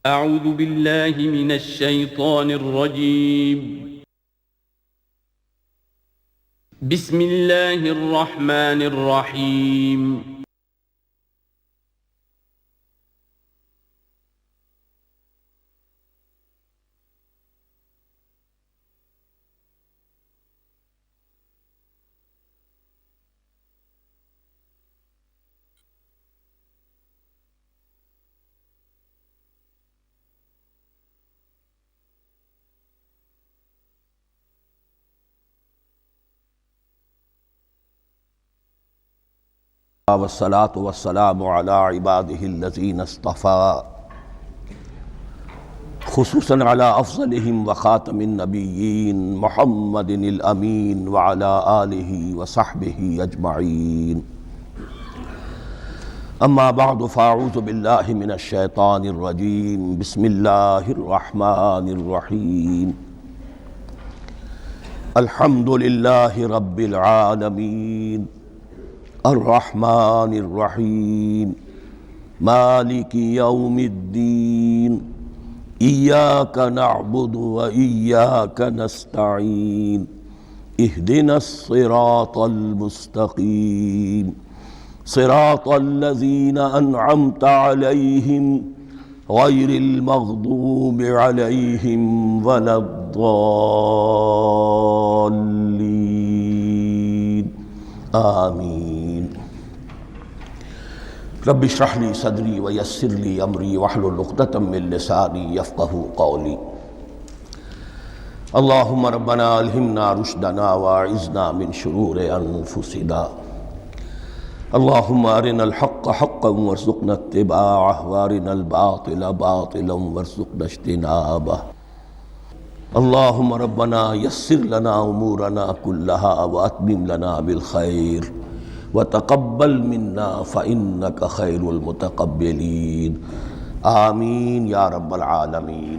اعوذ باللہ من الشیطان الرجیم بسم اللہ الرحمن الرحیم والصلاة والسلام على عباده الذين اصطفى خصوصا على أفضلهم وخاتم النبيين محمد الأمين وعلى آله وصحبه أجمعين. أما بعد فأعوذ بالله من الشيطان الرجيم. بسم الله الرحمن الرحيم. الحمد لله رب العالمين الرحمن الرحيم مالك يوم الدين إياك نعبد وإياك نستعين اهدنا الصراط المستقيم صراط الذين أنعمت عليهم غير المغضوب عليهم ولا الضالين آمين. رب اشرح لي صدري ويسر لي امري واحلل عقدة من لساني يفقهوا قولي. اللهم ربنا الهمنا رشدنا واعذنا من شرور انفسنا. اللهم ارنا الحق حقا وارزقنا اتباعه وارنا الباطل باطلا وارزقنا اجتنابه. اللهم ربنا يسر لنا امورنا كلها واتمم لنا بالخير وتقبل منا فإنك خير المتقبلين. آمین یا رب العالمین.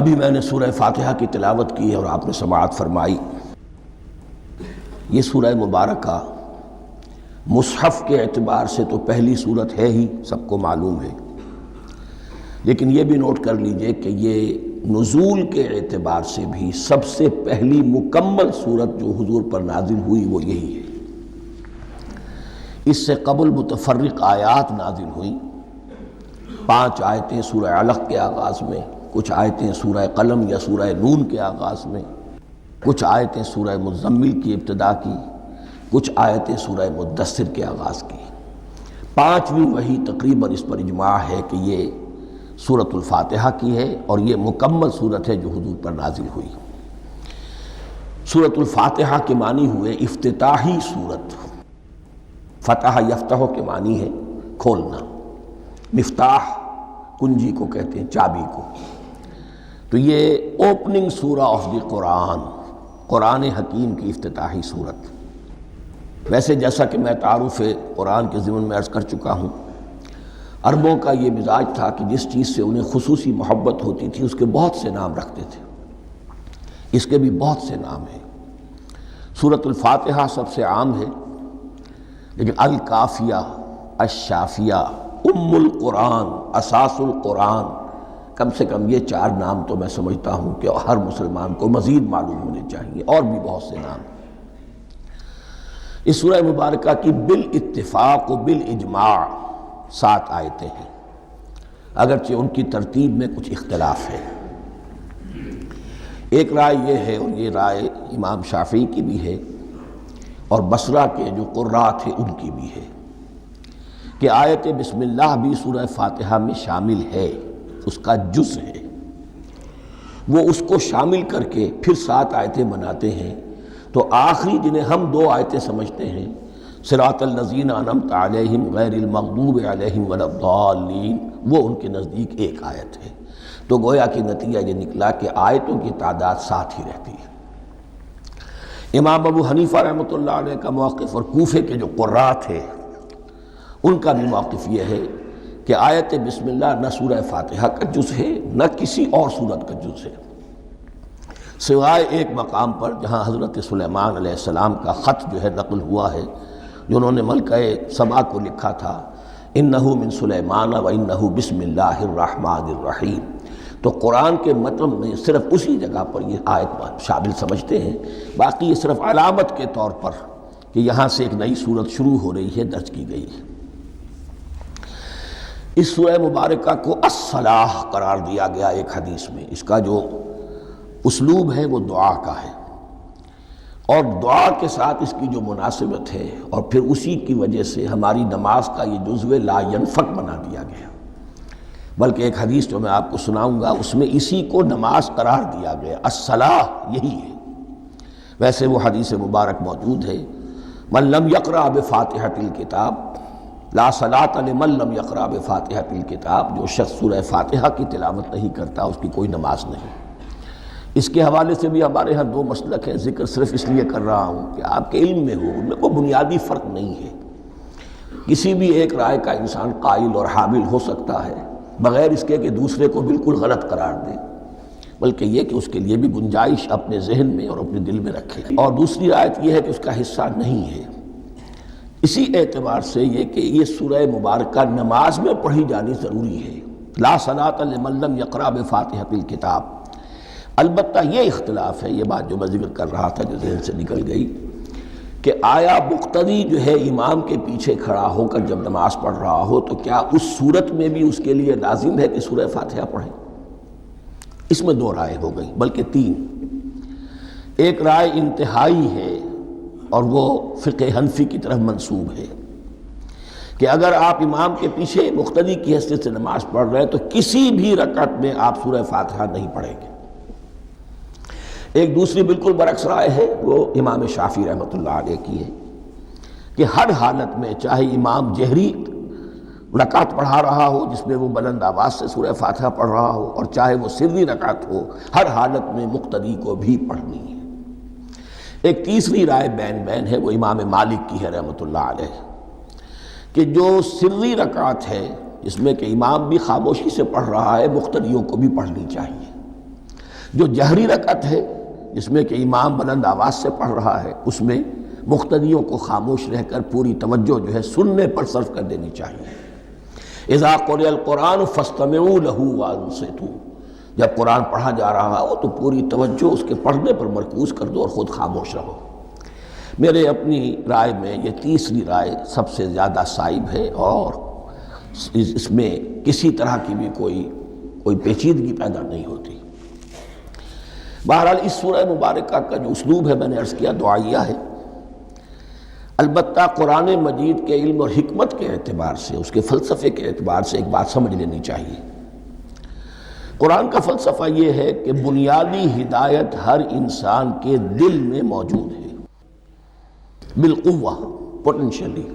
ابھی میں نے سورہ فاتحہ کی تلاوت کی اور آپ نے سماعت فرمائی. یہ سورہ مبارکہ مصحف کے اعتبار سے تو پہلی سورت ہے ہی، سب کو معلوم ہے، لیکن یہ بھی نوٹ کر لیجئے کہ یہ نزول کے اعتبار سے بھی سب سے پہلی مکمل سورت جو حضور پر نازل ہوئی وہ یہی ہے. اس سے قبل متفرق آیات نازل ہوئیں. 5 آیتیں سورہ علق کے آغاز میں، کچھ آیتیں سورہ قلم یا سورہ نون کے آغاز میں، کچھ آیتیں سورہ مزمل کی ابتدا کی، کچھ آیتیں سورہ مدثر کے آغاز کی. 5ویں وحی تقریباً اس پر اجماع ہے کہ یہ سورۃ الفاتحہ کی ہے اور یہ مکمل سورت ہے جو حضور پر نازل ہوئی. سورۃ الفاتحہ کے معنی ہوئے افتتاحی سورت. فتح یفتح کے معنی ہے کھولنا. مفتاح کنجی کو کہتے ہیں، چابی کو. تو یہ اوپننگ سورہ آف دی قرآن، قرآن حکیم کی افتتاحی صورت. ویسے جیسا کہ میں تعارف قرآن کے ضمن میں عرض کر چکا ہوں، عربوں کا یہ مزاج تھا کہ جس چیز سے انہیں خصوصی محبت ہوتی تھی اس کے بہت سے نام رکھتے تھے. اس کے بھی بہت سے نام ہیں. سورۃ الفاتحہ سب سے عام ہے، لیکن الکافیہ، الشافیہ، ام القرآن، اساس القرآن، کم سے کم یہ 4 نام تو میں سمجھتا ہوں کہ ہر مسلمان کو مزید معلوم ہونے چاہیے، اور بھی بہت سے نام. اس سورہ مبارکہ کی بالاتفاق و بالاجماع 7 آیتیں ہیں، اگرچہ ان کی ترتیب میں کچھ اختلاف ہے. ایک رائے یہ ہے، اور یہ رائے امام شافعی کی بھی ہے اور بصرہ کے جو قراء تھے ان کی بھی ہے، کہ آیت بسم اللہ بھی سورہ فاتحہ میں شامل ہے، اس کا جز ہے. وہ اس کو شامل کر کے پھر 7 آیتیں بناتے ہیں. تو آخری جنہیں ہم 2 آیتیں سمجھتے ہیں، صراط الذین انعمت علیہم غیر المغضوب علیہم ولا الضالین، وہ ان کے نزدیک ایک آیت ہے. تو گویا کہ نتیجہ یہ نکلا کہ آیتوں کی تعداد 7 ہی رہتی ہے. امام ابو حنیفہ رحمۃ اللہ علیہ کا موقف اور کوفے کے جو قراء تھے ان کا بھی موقف یہ ہے کہ آیت بسم اللہ نہ سورہ فاتحہ کا جز ہے نہ کسی اور سورت کا جز ہے، سوائے ایک مقام پر جہاں حضرت سلیمان علیہ السلام کا خط جو ہے نقل ہوا ہے، جو انہوں نے ملکہ سبا کو لکھا تھا، انہ من سلیمان و انہ بسم اللہ الرحمن الرحیم۔ تو قرآن کے متن میں صرف اسی جگہ پر یہ آیت شامل سمجھتے ہیں، باقی یہ صرف علامت کے طور پر کہ یہاں سے ایک نئی صورت شروع ہو رہی ہے درج کی گئی ہے۔ اس سورہ مبارکہ کو الصلاح قرار دیا گیا ایک حدیث میں۔ اس کا جو اسلوب ہے وہ دعا کا ہے، اور دعا کے ساتھ اس کی جو مناسبت ہے، اور پھر اسی کی وجہ سے ہماری نماز کا یہ جزو لا ینفک بنا دیا گیا۔ بلکہ ایک حدیث جو میں آپ کو سناؤں گا اس میں اسی کو نماز قرار دیا گیا، الصلاح یہی ہے۔ ویسے وہ حدیث مبارک موجود ہے، من لم یقرأ بفاتحۃ الکتاب لا صلاۃ لمن لم یقرأ بفاتحۃ الکتاب، جو شخص سورہ فاتحہ کی تلاوت نہیں کرتا اس کی کوئی نماز نہیں۔ اس کے حوالے سے بھی ہمارے ہاں دو مسلک ہیں، ذکر صرف اس لیے کر رہا ہوں کہ آپ کے علم میں ہو، ان میں کوئی بنیادی فرق نہیں ہے۔ کسی بھی ایک رائے کا انسان قائل اور حامل ہو سکتا ہے بغیر اس کے کہ دوسرے کو بالکل غلط قرار دے، بلکہ یہ کہ اس کے لیے بھی گنجائش اپنے ذہن میں اور اپنے دل میں رکھے۔ اور دوسری آیت یہ ہے کہ اس کا حصہ نہیں ہے۔ اسی اعتبار سے یہ کہ یہ سورہ مبارکہ نماز میں پڑھی جانی ضروری ہے، لا صلاۃ لمن لم یقرأ بفاتحۃ الکتاب۔ البتہ یہ اختلاف ہے، یہ بات جو میں ذکر کر رہا تھا جو ذہن سے نکل گئی، کہ آیا مقتدی جو ہے امام کے پیچھے کھڑا ہو کر جب نماز پڑھ رہا ہو تو کیا اس صورت میں بھی اس کے لیے لازم ہے کہ سورہ فاتحہ پڑھے؟ اس میں دو رائے ہو گئی، بلکہ تین۔ ایک رائے انتہائی ہے اور وہ فقہ حنفی کی طرف منسوب ہے کہ اگر آپ امام کے پیچھے مقتدی کی حیثیت سے نماز پڑھ رہے ہیں تو کسی بھی رکعت میں آپ سورہ فاتحہ نہیں پڑھیں گے۔ ایک دوسری بالکل برعکس رائے ہے، وہ امام شافعی رحمۃ اللہ علیہ کی ہے کہ ہر حالت میں، چاہے امام جہری رکعت پڑھا رہا ہو جس میں وہ بلند آواز سے سورہ فاتحہ پڑھ رہا ہو، اور چاہے وہ سری رکعت ہو، ہر حالت میں مقتدی کو بھی پڑھنی ہے۔ ایک تیسری رائے بین ہے، وہ امام مالک کی ہے رحمۃ اللہ علیہ، کہ جو سری رکعت ہے جس میں کہ امام بھی خاموشی سے پڑھ رہا ہے، مقتدیوں کو بھی پڑھنی چاہیے۔ جو جہری رکعت ہے جس میں کہ امام بلند آواز سے پڑھ رہا ہے، اس میں مقتدیوں کو خاموش رہ کر پوری توجہ جو ہے سننے پر صرف کر دینی چاہیے۔ اذا قرئ القرآن فاستمعوا له وانصتوا، جب قرآن پڑھا جا رہا ہو تو پوری توجہ اس کے پڑھنے پر مرکوز کر دو اور خود خاموش رہو۔ میرے اپنی رائے میں یہ تیسری رائے سب سے زیادہ صائب ہے، اور اس میں کسی طرح کی بھی کوئی پیچیدگی پیدا نہیں ہوتی۔ بہرحال اس سورہ مبارکہ کا جو اسلوب ہے میں نے عرض کیا دعائیہ ہے، البتہ قرآن مجید کے علم اور حکمت کے اعتبار سے، اس کے فلسفے کے اعتبار سے ایک بات سمجھ لینی چاہیے۔ قرآن کا فلسفہ یہ ہے کہ بنیادی ہدایت ہر انسان کے دل میں موجود ہے، بالقوہ، پوٹینشلی۔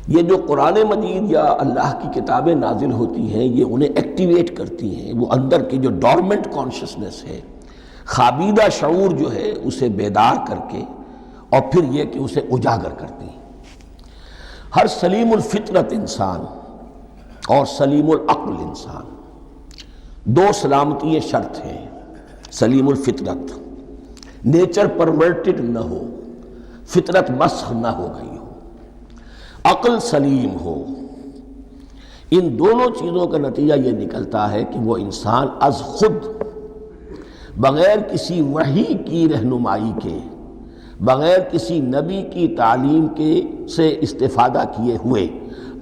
یہ جو قرآن مجید یا اللہ کی کتابیں نازل ہوتی ہیں یہ انہیں ایکٹیویٹ کرتی ہیں، وہ اندر کی جو ڈورمنٹ کانشسنس ہے، خوابیدہ شعور جو ہے اسے بیدار کر کے، اور پھر یہ کہ اسے اجاگر کرتی ہیں۔ ہر سلیم الفطرت انسان اور سلیم العقل انسان، دو سلامتی شرط ہیں۔ سلیم الفطرت، نیچر پرورٹڈ نہ ہو، فطرت مسخ نہ ہو گئی ہو، عقل سلیم ہو۔ ان دونوں چیزوں کا نتیجہ یہ نکلتا ہے کہ وہ انسان از خود، بغیر کسی وحی کی رہنمائی کے، بغیر کسی نبی کی تعلیم کے سے استفادہ کیے ہوئے،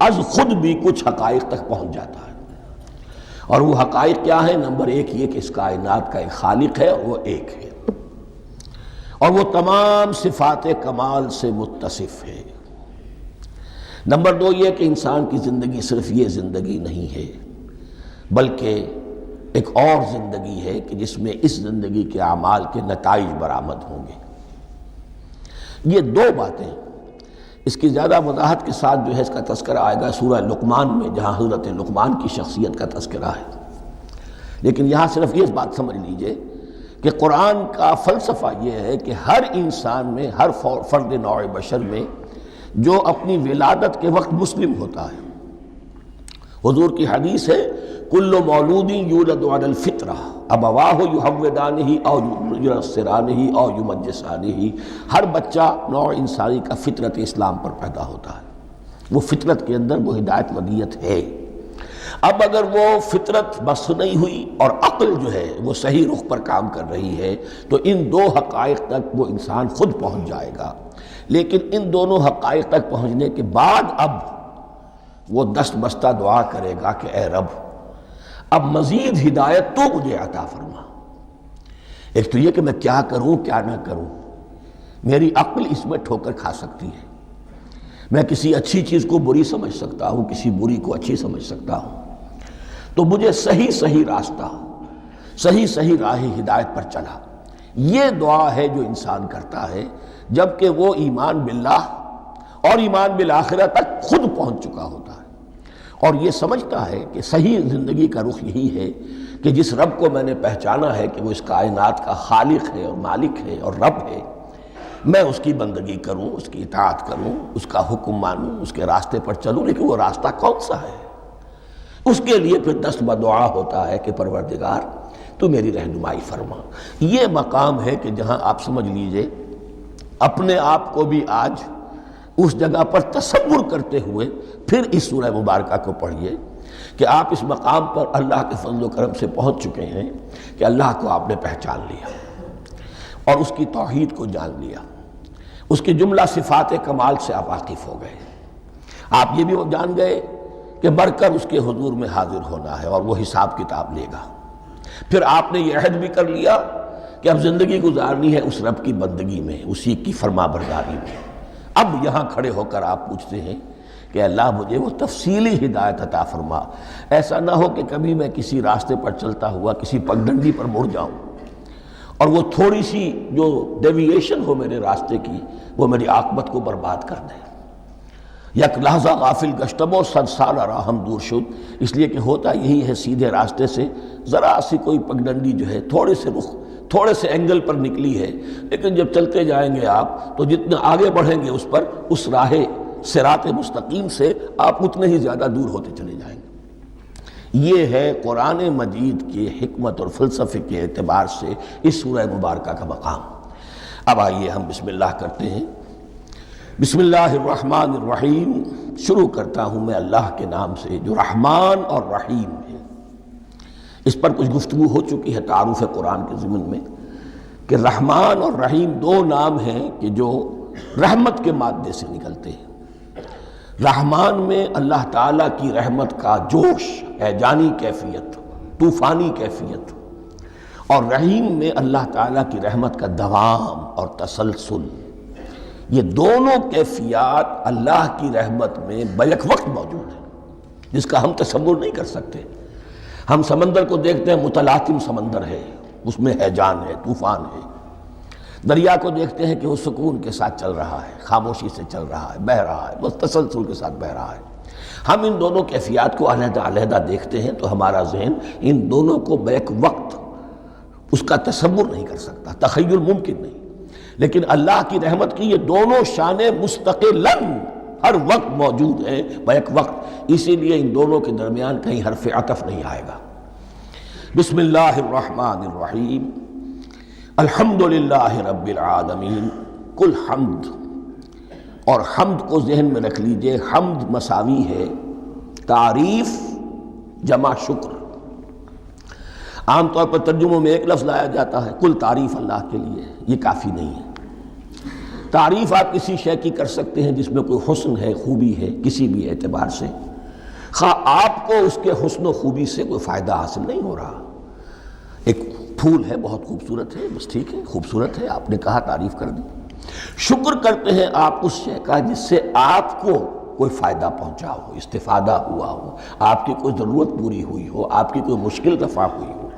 از خود بھی کچھ حقائق تک پہنچ جاتا ہے۔ اور وہ حقائق کیا ہیں؟ نمبر ایک یہ کہ اس کائنات کا ایک خالق ہے اور وہ ایک ہے، اور وہ تمام صفات کمال سے متصف ہے۔ نمبر دو یہ کہ انسان کی زندگی صرف یہ زندگی نہیں ہے، بلکہ ایک اور زندگی ہے کہ جس میں اس زندگی کے اعمال کے نتائج برآمد ہوں گے۔ یہ دو باتیں، اس کی زیادہ وضاحت کے ساتھ جو ہے اس کا تذکرہ آئے گا سورہ لقمان میں، جہاں حضرت لقمان کی شخصیت کا تذکرہ ہے۔ لیکن یہاں صرف یہ بات سمجھ لیجئے کہ قرآن کا فلسفہ یہ ہے کہ ہر انسان میں، ہر فرد نوع بشر میں جو اپنی ولادت کے وقت مسلم ہوتا ہے، حضور کی حدیث ہے کل مولود یولد علی الفطرہ ابواہ یحودانہ او ینصرانہ او یمجسانہ، ہر بچہ نوع انسانی کا فطرت اسلام پر پیدا ہوتا ہے، وہ فطرت کے اندر وہ ہدایت ودیت ہے۔ اب اگر وہ فطرت بس نہیں ہوئی اور عقل جو ہے وہ صحیح رخ پر کام کر رہی ہے تو ان دو حقائق تک وہ انسان خود پہنچ جائے گا۔ لیکن ان دونوں حقائق تک پہنچنے کے بعد اب وہ دست بستہ دعا کرے گا کہ اے رب اب مزید ہدایت تو مجھے عطا فرما۔ ایک تو یہ کہ میں کیا کروں کیا نہ کروں، میری عقل اس میں ٹھوکر کھا سکتی ہے، میں کسی اچھی چیز کو بری سمجھ سکتا ہوں، کسی بری کو اچھی سمجھ سکتا ہوں، تو مجھے صحیح راستہ، صحیح راہ ہدایت پر چلا۔ یہ دعا ہے جو انسان کرتا ہے جبکہ وہ ایمان باللہ اور ایمان بالآخرہ تک خود پہنچ چکا ہوتا ہے اور یہ سمجھتا ہے کہ صحیح زندگی کا رخ یہی ہے کہ جس رب کو میں نے پہچانا ہے کہ وہ اس کائنات کا خالق ہے اور مالک ہے اور رب ہے، میں اس کی بندگی کروں، اس کی اطاعت کروں، اس کا حکم مانوں، اس کے راستے پر چلوں۔ لیکن وہ راستہ کون سا ہے؟ اس کے لیے پھر دست بدعا ہوتا ہے کہ پروردگار تو میری رہنمائی فرما۔ یہ مقام ہے کہ جہاں آپ سمجھ لیجئے اپنے آپ کو بھی آج اس جگہ پر تصور کرتے ہوئے پھر اس سورہ مبارکہ کو پڑھیے کہ آپ اس مقام پر اللہ کے فضل و کرم سے پہنچ چکے ہیں کہ اللہ کو آپ نے پہچان لیا اور اس کی توحید کو جان لیا، اس کے جملہ صفات کمال سے آپ واقف ہو گئے۔ آپ یہ بھی جان گئے کہ بڑھ کر اس کے حضور میں حاضر ہونا ہے اور وہ حساب کتاب لے گا۔ پھر آپ نے یہ عہد بھی کر لیا کہ اب زندگی گزارنی ہے اس رب کی بندگی میں، اسی کی فرما برداری میں۔ اب یہاں کھڑے ہو کر آپ پوچھتے ہیں کہ اللہ مجھے وہ تفصیلی ہدایت عطا فرما، ایسا نہ ہو کہ کبھی میں کسی راستے پر چلتا ہوا کسی پگڈنڈی پر مڑ جاؤں اور وہ تھوڑی سی جو ڈیوییشن ہو میرے راستے کی وہ میری عاقبت کو برباد کر دے۔ یک لحظہ غافل گشتم و صد سال راہم دور شد، اس لیے کہ ہوتا یہی ہے سیدھے راستے سے ذرا سی کوئی پگڈنڈی جو ہے تھوڑے سے اینگل پر نکلی ہے، لیکن جب چلتے جائیں گے آپ تو جتنا آگے بڑھیں گے اس پر اس راہ صراط مستقیم سے آپ اتنے ہی زیادہ دور ہوتے چلے جائیں گے۔ یہ ہے قرآن مجید کی حکمت اور فلسفے کے اعتبار سے اس سورہ مبارکہ کا مقام۔ اب آئیے ہم بسم اللہ کرتے ہیں۔ بسم اللہ الرحمن الرحیم، شروع کرتا ہوں میں اللہ کے نام سے جو رحمان اور رحیم ہے۔ اس پر کچھ گفتگو ہو چکی ہے تعارف قرآن کے ضمن میں کہ رحمان اور رحیم دو نام ہیں کہ جو رحمت کے مادے سے نکلتے ہیں۔ رحمان میں اللہ تعالیٰ کی رحمت کا جوش ہے، جانی کیفیت، طوفانی کیفیت، اور رحیم میں اللہ تعالیٰ کی رحمت کا دوام اور تسلسل۔ یہ دونوں کیفیات اللہ کی رحمت میں بیک وقت موجود ہیں جس کا ہم تصور نہیں کر سکتے۔ ہم سمندر کو دیکھتے ہیں، متلاطم سمندر ہے، اس میں ہیجان ہے، طوفان ہے۔ دریا کو دیکھتے ہیں کہ وہ سکون کے ساتھ چل رہا ہے، خاموشی سے چل رہا ہے، بہہ رہا ہے، بس تسلسل کے ساتھ بہہ رہا ہے۔ ہم ان دونوں کیفیات کو علیحدہ علیحدہ دیکھتے ہیں تو ہمارا ذہن ان دونوں کو بیک وقت اس کا تصور نہیں کر سکتا، تخیل ممکن نہیں۔ لیکن اللہ کی رحمت کی یہ دونوں شانیں مستقلاً ہر وقت موجود ہیں بیک وقت، اسی لیے ان دونوں کے درمیان کہیں حرف عطف نہیں آئے گا۔ بسم اللہ الرحمن الرحیم، الحمدللہ رب العالمین۔ کل حمد، اور حمد کو ذہن میں رکھ لیجئے، حمد مساوی ہے تعریف جمع شکر۔ عام طور پر ترجموں میں ایک لفظ لایا جاتا ہے، کل تعریف اللہ کے لیے، یہ کافی نہیں ہے۔ تعریف آپ کسی شے کی کر سکتے ہیں جس میں کوئی حسن ہے، خوبی ہے، کسی بھی اعتبار سے، خواہ آپ کو اس کے حسن و خوبی سے کوئی فائدہ حاصل نہیں ہو رہا۔ ایک پھول ہے، بہت خوبصورت ہے، بس ٹھیک ہے، خوبصورت ہے، آپ نے کہا، تعریف کر دی۔ شکر کرتے ہیں آپ اس شے کا جس سے آپ کو کوئی فائدہ پہنچا ہو، استفادہ ہوا ہو، آپ کی کوئی ضرورت پوری ہوئی ہو، آپ کی کوئی مشکل رفع ہوئی ہو۔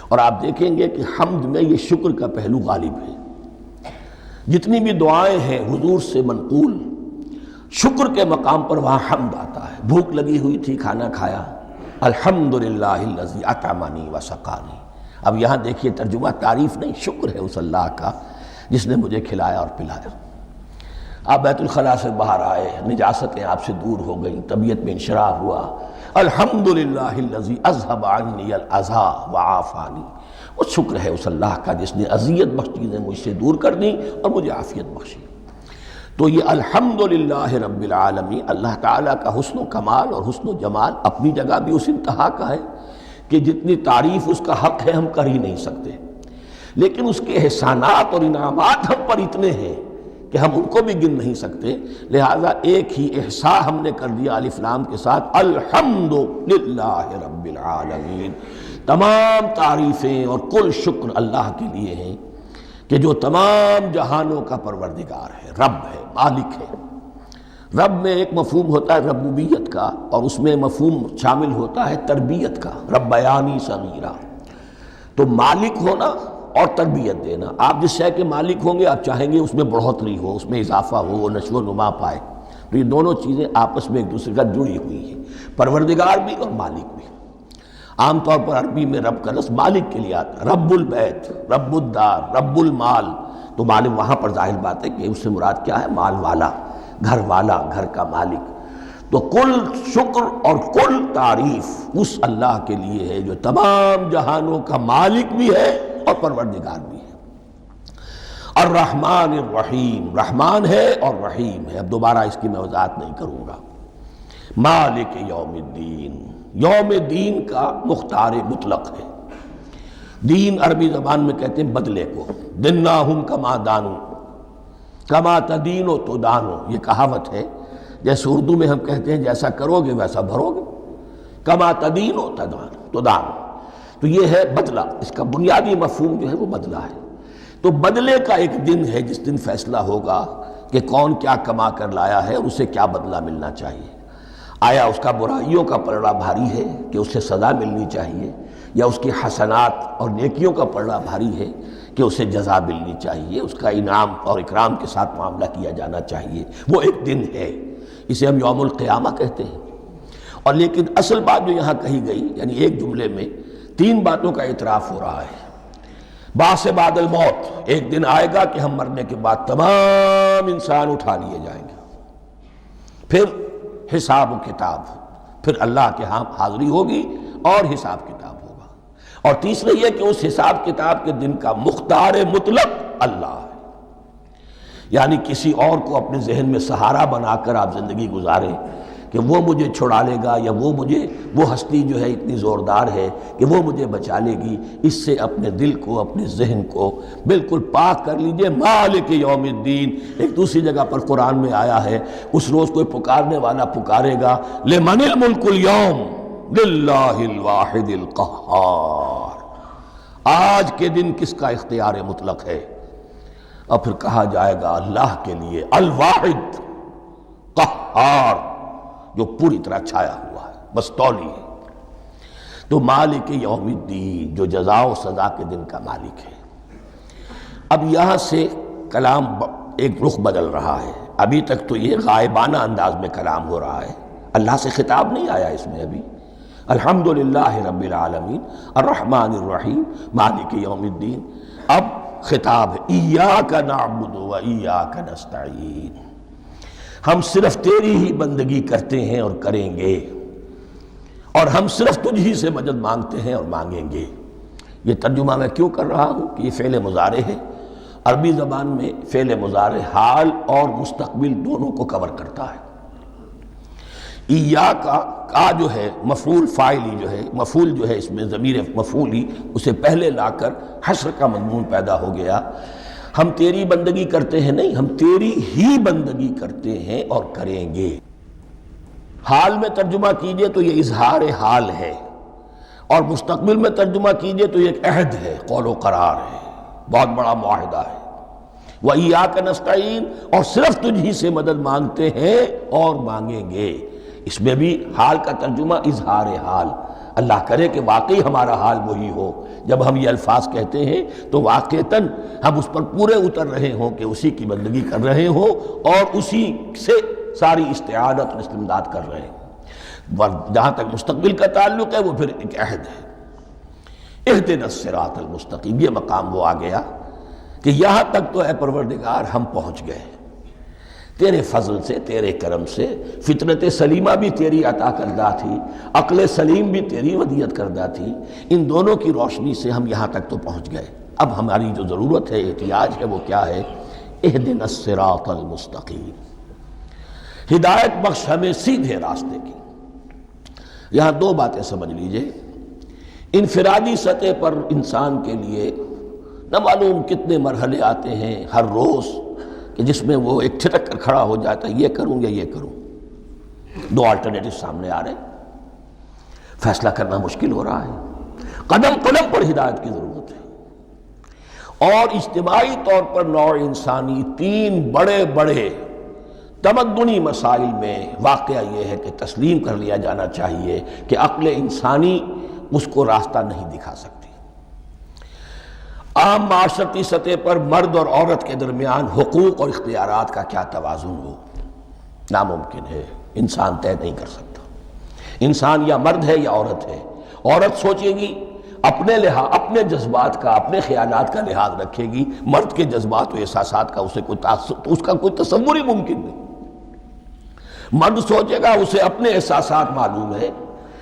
اور آپ دیکھیں گے کہ حمد میں یہ شکر کا پہلو غالب ہے۔ جتنی بھی دعائیں ہیں حضور سے منقول، شکر کے مقام پر وہاں حمد آتا ہے۔ بھوک لگی ہوئی تھی، کھانا کھایا، الحمدللہ الذی اطعمنی وسقانی۔ اب یہاں دیکھیے ترجمہ تعریف نہیں، شکر ہے اس اللہ کا جس نے مجھے کھلایا اور پلایا۔ آپ بیت الخلاء سے باہر آئے، نجاستیں آپ سے دور ہو گئیں، طبیعت میں انشراح ہوا، الحمدللہ الذی اذھب عنی الاذی وعافانی۔ وہ شکر ہے اس اللہ کا جس نے اذیت بخش چیزیں مجھ سے دور کر دیں اور مجھے عافیت بخشی۔ تو یہ الحمدللہ رب العالمین، اللہ تعالیٰ کا حسن و کمال اور حسن و جمال اپنی جگہ بھی اس انتہا کا ہے کہ جتنی تعریف اس کا حق ہے ہم کر ہی نہیں سکتے، لیکن اس کے احسانات اور انعامات ہم پر اتنے ہیں کہ ہم ان کو بھی گن نہیں سکتے، لہذا ایک ہی احصاء ہم نے کر دیا الف لام کے ساتھ، الحمدللہ رب العالمین، تمام تعریفیں اور کل شکر اللہ کے لیے ہیں کہ جو تمام جہانوں کا پروردگار ہے، رب ہے، مالک ہے۔ رب میں ایک مفہوم ہوتا ہے ربوبیت کا، اور اس میں مفہوم شامل ہوتا ہے تربیت کا، ربیانی صغیرہ، تو مالک ہونا اور تربیت دینا۔ آپ جس شے کے مالک ہوں گے آپ چاہیں گے اس میں بڑھوتری ہو، اس میں اضافہ ہو، وہ نشو و نما پائے، تو یہ دونوں چیزیں آپس میں ایک دوسرے کا جڑی ہوئی ہیں، پروردگار بھی اور مالک بھی۔ عام طور پر عربی میں رب کا لفظ مالک کے لیے آتا ہے، رب البیت، رب الدار، رب المال، تو مالک وہاں پر ظاہر بات ہے کہ اس سے مراد کیا ہے، مال والا، گھر والا، گھر کا مالک۔ تو کل شکر اور کل تعریف اس اللہ کے لیے ہے جو تمام جہانوں کا مالک بھی ہے اور پروردگار بھی ہے۔ الرحمن الرحیم، رحمان ہے اور رحیم ہے، اب دوبارہ اس کی میں وضاحت نہیں کروں گا۔ مالک یوم الدین، یوم دین کا مختار مطلق ہے۔ دین عربی زبان میں کہتے ہیں بدلے کو، دناہم کما دانو، کما تدینو تو دانو، یہ کہاوت ہے، جیسے اردو میں ہم کہتے ہیں جیسا کرو گے ویسا بھرو گے، کما تدینو تو دانو، تو یہ ہے بدلہ، اس کا بنیادی مفہوم جو ہے وہ بدلہ ہے۔ تو بدلے کا ایک دن ہے جس دن فیصلہ ہوگا کہ کون کیا کما کر لایا ہے اور اسے کیا بدلہ ملنا چاہیے۔ آیا اس کا برائیوں کا پلڑا بھاری ہے کہ اسے سزا ملنی چاہیے، یا اس کی حسنات اور نیکیوں کا پلڑا بھاری ہے کہ اسے جزا ملنی چاہیے، اس کا انعام اور اکرام کے ساتھ معاملہ کیا جانا چاہیے، وہ ایک دن ہے، اسے ہم یوم القیامہ کہتے ہیں۔ اور لیکن اصل بات جو یہاں کہی گئی، یعنی ایک جملے میں تین باتوں کا اعتراف ہو رہا ہے۔ بعث بعد الموت، ایک دن آئے گا کہ ہم مرنے کے بعد تمام انسان اٹھا لیے جائیں گے، پھر حساب و کتاب، پھر اللہ کے ہاں حاضری ہوگی اور حساب کتاب ہوگا، اور تیسرا یہ کہ اس حساب کتاب کے دن کا مختار مطلق اللہ ہے، یعنی کسی اور کو اپنے ذہن میں سہارا بنا کر آپ زندگی گزاریں کہ وہ مجھے چھڑا لے گا، یا وہ ہستی جو ہے اتنی زوردار ہے کہ وہ مجھے بچا لے گی، اس سے اپنے دل کو، اپنے ذہن کو بالکل پاک کر لیجئے۔ مالک یوم الدین، ایک دوسری جگہ پر قرآن میں آیا ہے، اس روز کوئی پکارنے والا پکارے گا، لمن الملک اليوم للہ الواحد القہار، آج کے دن کس کا اختیار مطلق ہے؟ اور پھر کہا جائے گا اللہ کے لیے، الواحد قہار، جو پوری طرح چھایا ہوا ہے، مستولی ہے۔ تو مالک یوم الدین، جو جزا و سزا کے دن کا مالک ہے۔ اب یہاں سے کلام ایک رخ بدل رہا ہے، ابھی تک تو یہ غائبانہ انداز میں کلام ہو رہا ہے، اللہ سے خطاب نہیں آیا اس میں ابھی۔ الحمدللہ رب العالمین الرحمن الرحیم مالک یوم الدین، اب خطاب ہے، ایاک نعبد و ایاک نستعین، ہم صرف تیری ہی بندگی کرتے ہیں اور کریں گے، اور ہم صرف تجھ ہی سے مدد مانگتے ہیں اور مانگیں گے۔ یہ ترجمہ میں کیوں کر رہا ہوں کہ یہ فعل مضارع ہے، عربی زبان میں فعل مضارع حال اور مستقبل دونوں کو کور کرتا ہے۔ ایاک کا جو ہے مفعول فاعلی جو ہے، مفعول جو ہے اس میں ضمیر مفعولی اسے پہلے لا کر حشر کا مضمون پیدا ہو گیا۔ ہم تیری بندگی کرتے ہیں نہیں، ہم تیری ہی بندگی کرتے ہیں اور کریں گے۔ حال میں ترجمہ کیجئے تو یہ اظہار حال ہے، اور مستقبل میں ترجمہ کیجئے تو یہ ایک عہد ہے، قول و قرار ہے، بہت بڑا معاہدہ ہے۔ وَإِيَّاكَ نَسْتَعِينُ، اور صرف تجھ ہی سے مدد مانگتے ہیں اور مانگیں گے۔ اس میں بھی حال کا ترجمہ اظہار حال، اللہ کرے کہ واقعی ہمارا حال وہی ہو، جب ہم یہ الفاظ کہتے ہیں تو واقعتاً ہم اس پر پورے اتر رہے ہوں کہ اسی کی بندگی کر رہے ہوں اور اسی سے ساری استعانت اور استمداد کر رہے ہیں۔ جہاں تک مستقبل کا تعلق ہے وہ پھر ایک عہد ہے، اہدنا الصراط المستقیم، یہ مقام وہ آ گیا کہ یہاں تک تو اے پروردگار ہم پہنچ گئے، تیرے فضل سے، تیرے کرم سے، فطرت سلیمہ بھی تیری عطا کردہ تھی، عقل سلیم بھی تیری ودیعت کردہ تھی، ان دونوں کی روشنی سے ہم یہاں تک تو پہنچ گئے۔ اب ہماری جو ضرورت ہے، احتیاج ہے، وہ کیا ہے؟ اہدنا الصراط المستقیم، ہدایت بخش ہمیں سیدھے راستے کی۔ یہاں دو باتیں سمجھ لیجئے، انفرادی سطح پر انسان کے لیے نہ معلوم کتنے مرحلے آتے ہیں ہر روز کہ جس میں وہ ایک چھٹک کر کھڑا ہو جاتا ہے، یہ کروں یا یہ کروں، دو آلٹرنیٹو سامنے آ رہے ہیں، فیصلہ کرنا مشکل ہو رہا ہے، قدم قدم پر ہدایت کی ضرورت ہے۔ اور اجتماعی طور پر نوع انسانی تین بڑے بڑے تمدنی مسائل میں واقعہ یہ ہے کہ تسلیم کر لیا جانا چاہیے کہ عقل انسانی اس کو راستہ نہیں دکھا سکتی۔ عام معاشرتی سطح پر مرد اور عورت کے درمیان حقوق اور اختیارات کا کیا توازن ہو، ناممکن ہے، انسان طے نہیں کر سکتا۔ انسان یا مرد ہے یا عورت ہے، عورت سوچے گی اپنے لحاظ، اپنے جذبات کا، اپنے خیالات کا لحاظ رکھے گی، مرد کے جذبات و احساسات کا اس کا کوئی تصور ہی ممکن نہیں۔ مرد سوچے گا اسے اپنے احساسات معلوم ہے،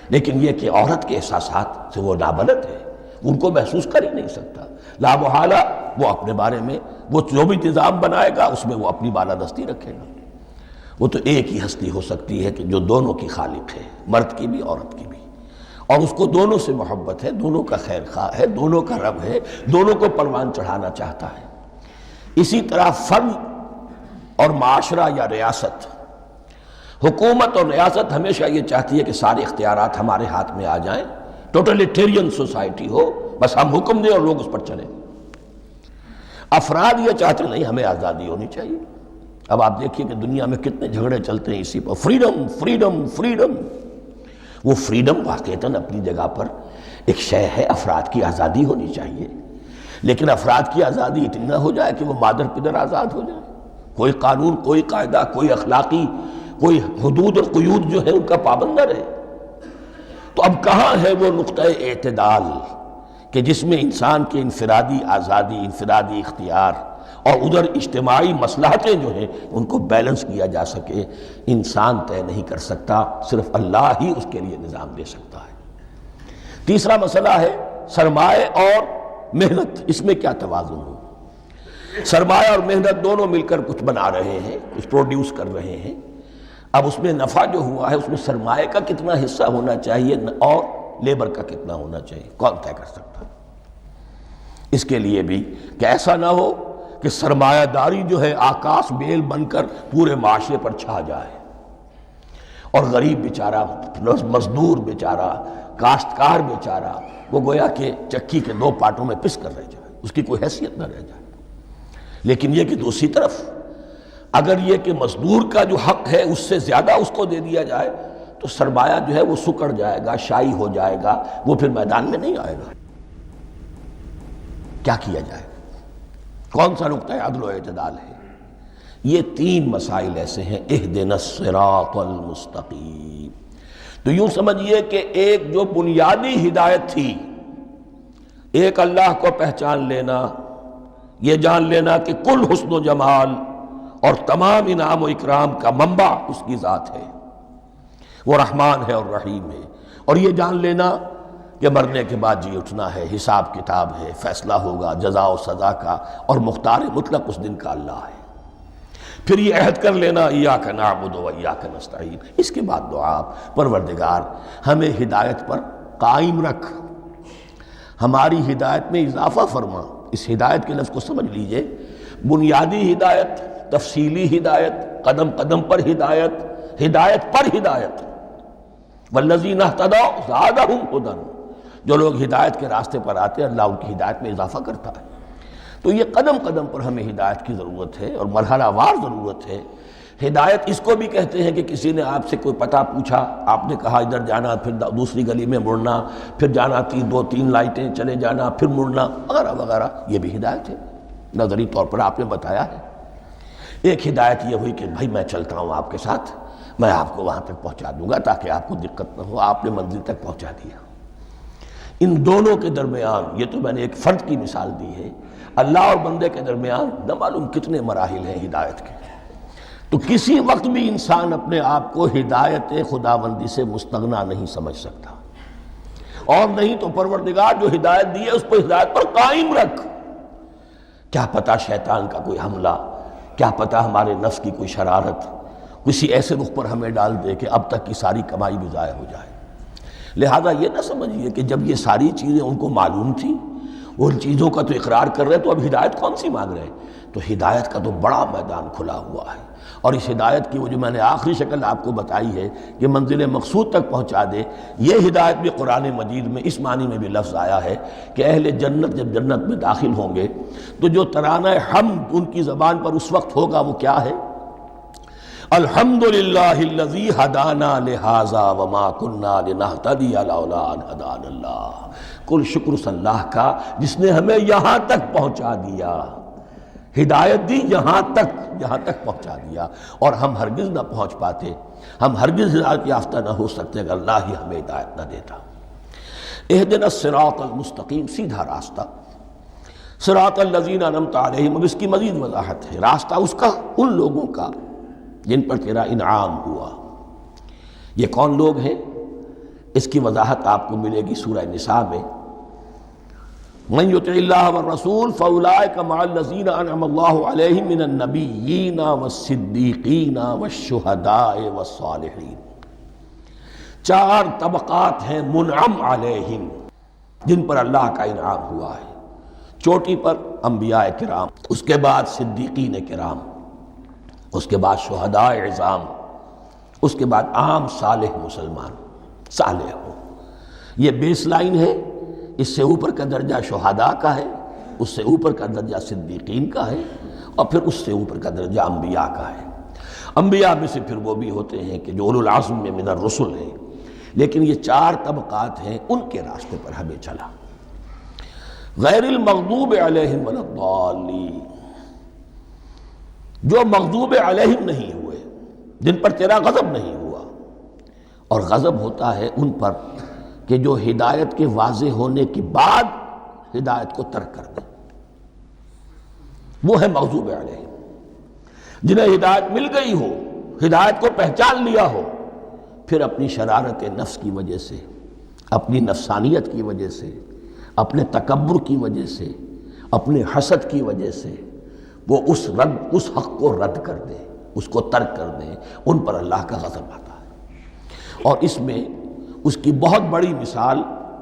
لیکن یہ کہ عورت کے احساسات سے وہ نابلد ہے، ان کو محسوس کر ہی نہیں سکتا، لا محالہ وہ اپنے بارے میں وہ جو بھی نظام بنائے گا اس میں وہ اپنی بالادستی رکھے گا۔ وہ تو ایک ہی ہستی ہو سکتی ہے کہ جو دونوں کی خالق ہے، مرد کی بھی عورت کی بھی، اور اس کو دونوں سے محبت ہے، دونوں کا خیر خواہ ہے، دونوں کا رب ہے، دونوں کو پروان چڑھانا چاہتا ہے۔ اسی طرح فرد اور معاشرہ یا ریاست، حکومت اور ریاست ہمیشہ یہ چاہتی ہے کہ سارے اختیارات ہمارے ہاتھ میں آ جائیں، ٹوٹلیٹیرین سوسائٹی ہو، بس ہم حکم دیں اور لوگ اس پر چلیں۔ افراد یہ چاہتے نہیں، ہمیں آزادی ہونی چاہیے۔ اب آپ دیکھیے کہ دنیا میں کتنے جھگڑے چلتے ہیں اسی پر، فریڈم فریڈم فریڈم۔ وہ فریڈم واقعتاً اپنی جگہ پر ایک شے ہے، افراد کی آزادی ہونی چاہیے، لیکن افراد کی آزادی اتنی نہ ہو جائے کہ وہ مادر پدر آزاد ہو جائے، کوئی قانون، کوئی قاعدہ، کوئی اخلاقی کوئی حدود اور قیود جو ہے ان کا پابند نہ رہے۔ تو اب کہاں ہے وہ نقطہ اعتدال کہ جس میں انسان کے انفرادی آزادی، انفرادی اختیار اور ادھر اجتماعی مصلحتیں جو ہیں ان کو بیلنس کیا جا سکے؟ انسان طے نہیں کر سکتا، صرف اللہ ہی اس کے لیے نظام دے سکتا ہے۔ تیسرا مسئلہ ہے سرمایہ اور محنت، اس میں کیا توازن ہو؟ سرمایہ اور محنت دونوں مل کر کچھ بنا رہے ہیں، کچھ پروڈیوس کر رہے ہیں۔ اب اس میں نفع جو ہوا ہے اس میں سرمایہ کا کتنا حصہ ہونا چاہیے اور لیبر کا کتنا ہونا چاہیے، کون طے کر سکتا؟ اس کے لیے بھی کہ ایسا نہ ہو کہ سرمایہ داری جو ہے آکاش بیل بن کر پورے معاشرے پر چھا جائے، اور غریب بیچارہ، مزدور بیچارہ، کاشتکار بیچارہ وہ گویا کہ چکی کے دو پارٹوں میں پس کر رہ جائے، اس کی کوئی حیثیت نہ رہ جائے۔ لیکن یہ کہ دوسری طرف اگر یہ کہ مزدور کا جو حق ہے اس سے زیادہ اس کو دے دیا جائے تو سرمایہ جو ہے وہ سکڑ جائے گا، شائی ہو جائے گا، وہ پھر میدان میں نہیں آئے گا۔ کیا کیا جائے؟ کون سا نقطہ عدل و اعتدال ہے؟ یہ تین مسائل ایسے ہیں، اہدنا الصراط المستقیم۔ تو یوں سمجھیے کہ ایک جو بنیادی ہدایت تھی، ایک اللہ کو پہچان لینا، یہ جان لینا کہ کل حسن و جمال اور تمام انعام و اکرام کا منبع اس کی ذات ہے، وہ رحمان ہے اور رحیم ہے، اور یہ جان لینا کہ مرنے کے بعد جی اٹھنا ہے، حساب کتاب ہے، فیصلہ ہوگا جزا و سزا کا، اور مختار مطلق اس دن کا اللہ ہے۔ پھر یہ عہد کر لینا ایاک نعبد و ایاک نستعین۔ اس کے بعد دعا، پروردگار ہمیں ہدایت پر قائم رکھ، ہماری ہدایت میں اضافہ فرما۔ اس ہدایت کے لفظ کو سمجھ لیجئے، بنیادی ہدایت، تفصیلی ہدایت، قدم قدم پر ہدایت، ہدایت پر ہدایت۔ والذین اہتدوا زادہم ھدی، جو لوگ ہدایت کے راستے پر آتے ہیں اللہ ان کی ہدایت میں اضافہ کرتا ہے۔ تو یہ قدم قدم پر ہمیں ہدایت کی ضرورت ہے اور مرحلہ وار ضرورت ہے۔ ہدایت اس کو بھی کہتے ہیں کہ کسی نے آپ سے کوئی پتہ پوچھا، آپ نے کہا ادھر جانا، پھر دوسری گلی میں مڑنا، پھر جانا دو تین لائٹیں چلے جانا، پھر مڑنا، وغیرہ وغیرہ، یہ بھی ہدایت ہے، نظری طور پر آپ نے بتایا ہے۔ ایک ہدایت یہ ہوئی کہ بھائی میں چلتا ہوں آپ کے ساتھ، میں آپ کو وہاں تک پہنچا دوں گا تاکہ آپ کو دقت نہ ہو، آپ نے منزل تک پہنچا دیا۔ ان دونوں کے درمیان، یہ تو میں نے ایک فرد کی مثال دی ہے، اللہ اور بندے کے درمیان نہ معلوم کتنے مراحل ہیں ہدایت کے۔ تو کسی وقت بھی انسان اپنے آپ کو ہدایت خداوندی سے مستغنا نہیں سمجھ سکتا، اور نہیں تو پروردگار جو ہدایت دی ہے اس پر ہدایت پر قائم رکھ۔ کیا پتہ شیطان کا کوئی حملہ کیا پتہ ہمارے نفس کی کوئی شرارت کسی ایسے رخ پر ہمیں ڈال دے کہ اب تک کی ساری کمائی بھی ضائع ہو جائے۔ لہذا یہ نہ سمجھیے کہ جب یہ ساری چیزیں ان کو معلوم تھیں، ان چیزوں کا تو اقرار کر رہے تو اب ہدایت کون سی مانگ رہے ہیں؟ تو ہدایت کا تو بڑا میدان کھلا ہوا ہے، اور اس ہدایت کی وہ جو میں نے آخری شکل آپ کو بتائی ہے کہ منزل مقصود تک پہنچا دے، یہ ہدایت بھی قرآن مجید میں اس معنی میں بھی لفظ آیا ہے کہ اہل جنت جب جنت میں داخل ہوں گے تو جو ترانہ حمد ان کی زبان پر اس وقت ہوگا وہ کیا ہے؟ الحمدللہ الذی ہدانا لہذا وما کننا لنہتدی لولا ان ہدانا اللہ۔ کل شکر اس اللہ کا جس نے ہمیں یہاں تک پہنچا دیا، ہدایت دی یہاں تک پہنچا دیا، اور ہم ہرگز نہ پہنچ پاتے، ہم ہرگز ہدایت یافتہ نہ ہو سکتے اگر اللہ ہی ہمیں ہدایت نہ دیتا۔ اہدنا الصراط المستقیم، سیدھا راستہ، صراط الذین انعمت علیہم، اب اس کی مزید وضاحت ہے، راستہ اس کا ان لوگوں کا جن پر تیرا انعام ہوا۔ یہ کون لوگ ہیں؟ اس کی وضاحت آپ کو ملے گی سورہ نساء میں، من یطع اللہ والرسول فاولئک مع الذین انعم اللہ علیہم من النبیین والصدیقین والشہداء والصالحین۔ چار طبقات ہیں منعم علیہم جن پر اللہ کا انعام ہوا ہے۔ چوٹی پر انبیاء کرام، اس کے بعد صدیقین کرام، اس کے بعد شہداء عظام، اس کے بعد عام صالح مسلمان، صالح ہو۔ یہ بیس لائن ہے، اس سے اوپر کا درجہ شہداء کا ہے، اس سے اوپر کا درجہ صدیقین کا ہے، اور پھر اس سے اوپر کا درجہ انبیاء کا ہے۔ انبیاء میں سے پھر وہ بھی ہوتے ہیں کہ جو اولو العزم میں من الرسل ہیں، لیکن یہ چار طبقات ہیں، ان کے راستے پر ہمیں چلا۔ غیر المغضوب علیہم ولا الضالین، جو مغضوب علیہم نہیں ہوئے، جن پر تیرا غضب نہیں ہوا، اور غضب ہوتا ہے ان پر کہ جو ہدایت کے واضح ہونے کے بعد ہدایت کو ترک کر دیں، وہ ہے مغضوب علیہم۔ جنہیں ہدایت مل گئی ہو، ہدایت کو پہچان لیا ہو، پھر اپنی شرارت نفس کی وجہ سے، اپنی نفسانیت کی وجہ سے، اپنے تکبر کی وجہ سے، اپنے حسد کی وجہ سے وہ اس حق کو رد کر دیں، اس کو ترک کر دیں، ان پر اللہ کا غضب آتا ہے۔ اور اس میں اس کی بہت بڑی مثال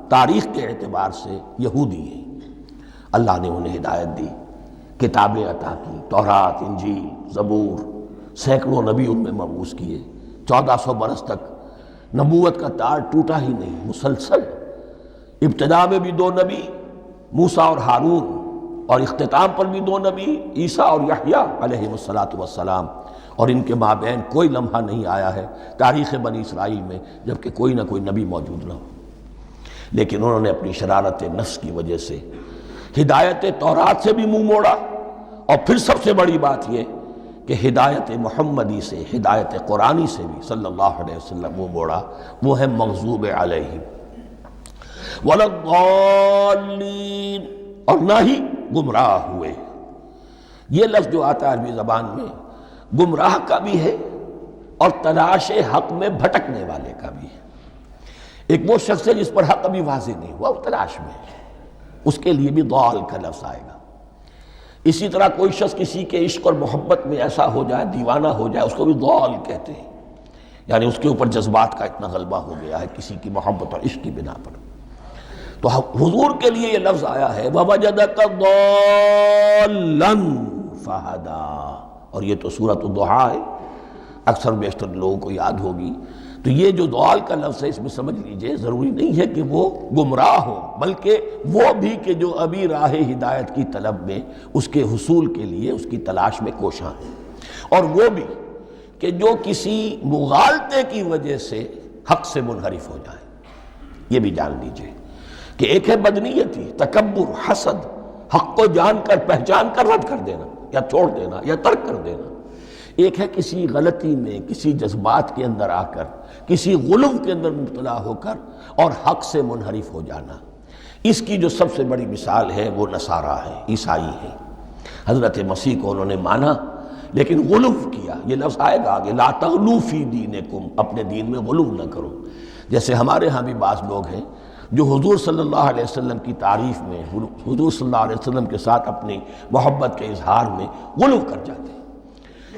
تاریخ کے اعتبار سے یہودی ہیں۔ اللہ نے انہیں ہدایت دی، کتابیں عطا کی، تورات، انجیل، زبور، سینکڑوں نبی ان میں مبعوث کیے، 1400 برس تک نبوت کا تار ٹوٹا ہی نہیں، مسلسل۔ ابتدا میں بھی 2 نبی، موسیٰ اور ہارون، اور اختتام پر بھی 2 نبی، عیسیٰ اور یحییٰ علیہ السلام، اور ان کے مابین کوئی لمحہ نہیں آیا ہے تاریخ بنی اسرائیل میں جبکہ کوئی نہ کوئی نبی موجود نہ ہو۔ لیکن انہوں نے اپنی شرارت نفس کی وجہ سے ہدایت تورات سے بھی منہ موڑا، اور پھر سب سے بڑی بات یہ کہ ہدایت محمدی سے، ہدایت قرآنی سے بھی صلی اللہ علیہ وسلم منہ موڑا، وہ ہے مغضوب علیہم ولا الضالین، اور نہ ہی گمراہ ہوئے۔ یہ لفظ جو آتا ہے عربی زبان میں گمراہ کا بھی ہے اور تلاش حق میں بھٹکنے والے کا بھی ہے۔ ایک وہ شخص ہے جس پر حق ابھی واضح نہیں ہوا، وہ تلاش میں ہے، اس کے لیے بھی ضال کا لفظ آئے گا۔ اسی طرح کوئی شخص کسی کے عشق اور محبت میں ایسا ہو جائے، دیوانہ ہو جائے، اس کو بھی ضال کہتے ہیں، یعنی اس کے اوپر جذبات کا اتنا غلبہ ہو گیا ہے کسی کی محبت اور عشق کی بنا پر۔ تو حضور کے لیے یہ لفظ آیا ہے وَوَجَدَكَ ضَالًّا فَهَدَىٰ، اور یہ تو سورۃ الضحیٰ ہے، اکثر بیشتر لوگوں کو یاد ہوگی۔ تو یہ جو ضال کا لفظ ہے، اس میں سمجھ لیجئے ضروری نہیں ہے کہ وہ گمراہ ہو، بلکہ وہ بھی کہ جو ابھی راہ ہدایت کی طلب میں، اس کے حصول کے لیے اس کی تلاش میں کوشاں ہیں، اور وہ بھی کہ جو کسی مغالطے کی وجہ سے حق سے منحرف ہو جائے۔ یہ بھی جان لیجئے کہ ایک ہے بدنیتی، تکبر، حسد، حق کو جان کر پہچان کر رد کر دینا یا چھوڑ دینا یا ترک کر دینا۔ ایک ہے کسی غلطی میں، کسی جذبات کے اندر آ کر، کسی غلو کے اندر مبتلا ہو کر اور حق سے منحرف ہو جانا۔ اس کی جو سب سے بڑی مثال ہے وہ نصارہ ہے، عیسائی ہے۔ حضرت مسیح کو انہوں نے مانا لیکن غلو کیا، یہ لفظ آئے گا آگے، لا تغلو فی دینکم، اپنے دین میں غلو نہ کرو۔ جیسے ہمارے ہاں بھی بعض لوگ ہیں جو حضور صلی اللہ علیہ وسلم کی تعریف میں، حضور صلی اللہ علیہ وسلم کے ساتھ اپنی محبت کے اظہار میں غلو کر جاتے ہیں۔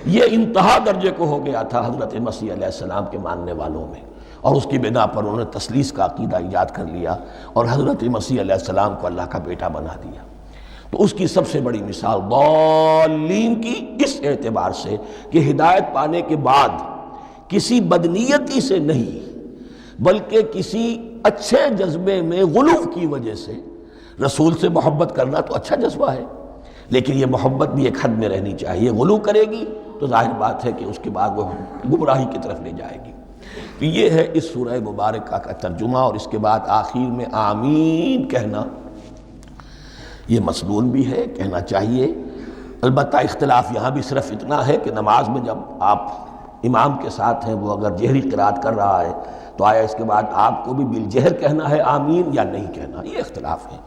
یہ انتہا درجے کو ہو گیا تھا حضرت مسیح علیہ السلام کے ماننے والوں میں، اور اس کی بنا پر انہوں نے تثلیث کا عقیدہ ایجاد کر لیا اور حضرت مسیح علیہ السلام کو اللہ کا بیٹا بنا دیا۔ تو اس کی سب سے بڑی مثال ضالین کی اس اعتبار سے کہ ہدایت پانے کے بعد کسی بدنیتی سے نہیں بلکہ کسی اچھے جذبے میں غلو کی وجہ سے رسول سے محبت کرنا تو اچھا جذبہ ہے، لیکن یہ محبت بھی ایک حد میں رہنی چاہیے۔ غلو کرے گی تو ظاہر بات ہے کہ اس کے بعد وہ گمراہی کی طرف لے جائے گی۔ تو یہ ہے اس سورہ مبارکہ کا ترجمہ، اور اس کے بعد آخر میں آمین کہنا یہ مسنون بھی ہے، کہنا چاہیے۔ البتہ اختلاف یہاں بھی صرف اتنا ہے کہ نماز میں جب آپ امام کے ساتھ ہیں، وہ اگر جہری قرات کر رہا ہے تو آیا اس کے بعد آپ کو بھی بالجہر کہنا ہے آمین یا نہیں کہنا، یہ اختلاف ہے،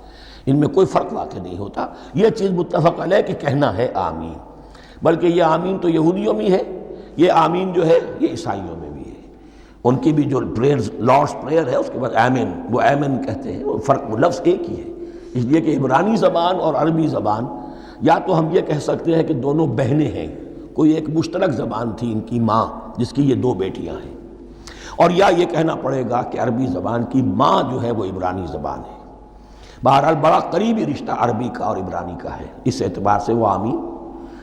ان میں کوئی فرق واقع نہیں ہوتا۔ یہ چیز متفق علیہ کہ کہنا ہے آمین، بلکہ یہ آمین تو یہودیوں میں ہے، یہ آمین جو ہے یہ عیسائیوں میں بھی ہے۔ ان کی بھی جو لارڈس پریئر ہے اس کے بعد آمین، وہ آمین کہتے ہیں، وہ فرق وہ لفظ ایک ہی ہے، اس لیے کہ عبرانی زبان اور عربی زبان یا تو ہم یہ کہہ سکتے ہیں کہ دونوں بہنیں ہیں، کوئی ایک مشترک زبان تھی ان کی ماں جس کی یہ دو بیٹیاں ہیں، اور یا یہ کہنا پڑے گا کہ عربی زبان کی ماں جو ہے وہ عبرانی زبان ہے۔ بہرحال بڑا قریبی رشتہ عربی کا اور عبرانی کا ہے، اس اعتبار سے وہ آمین۔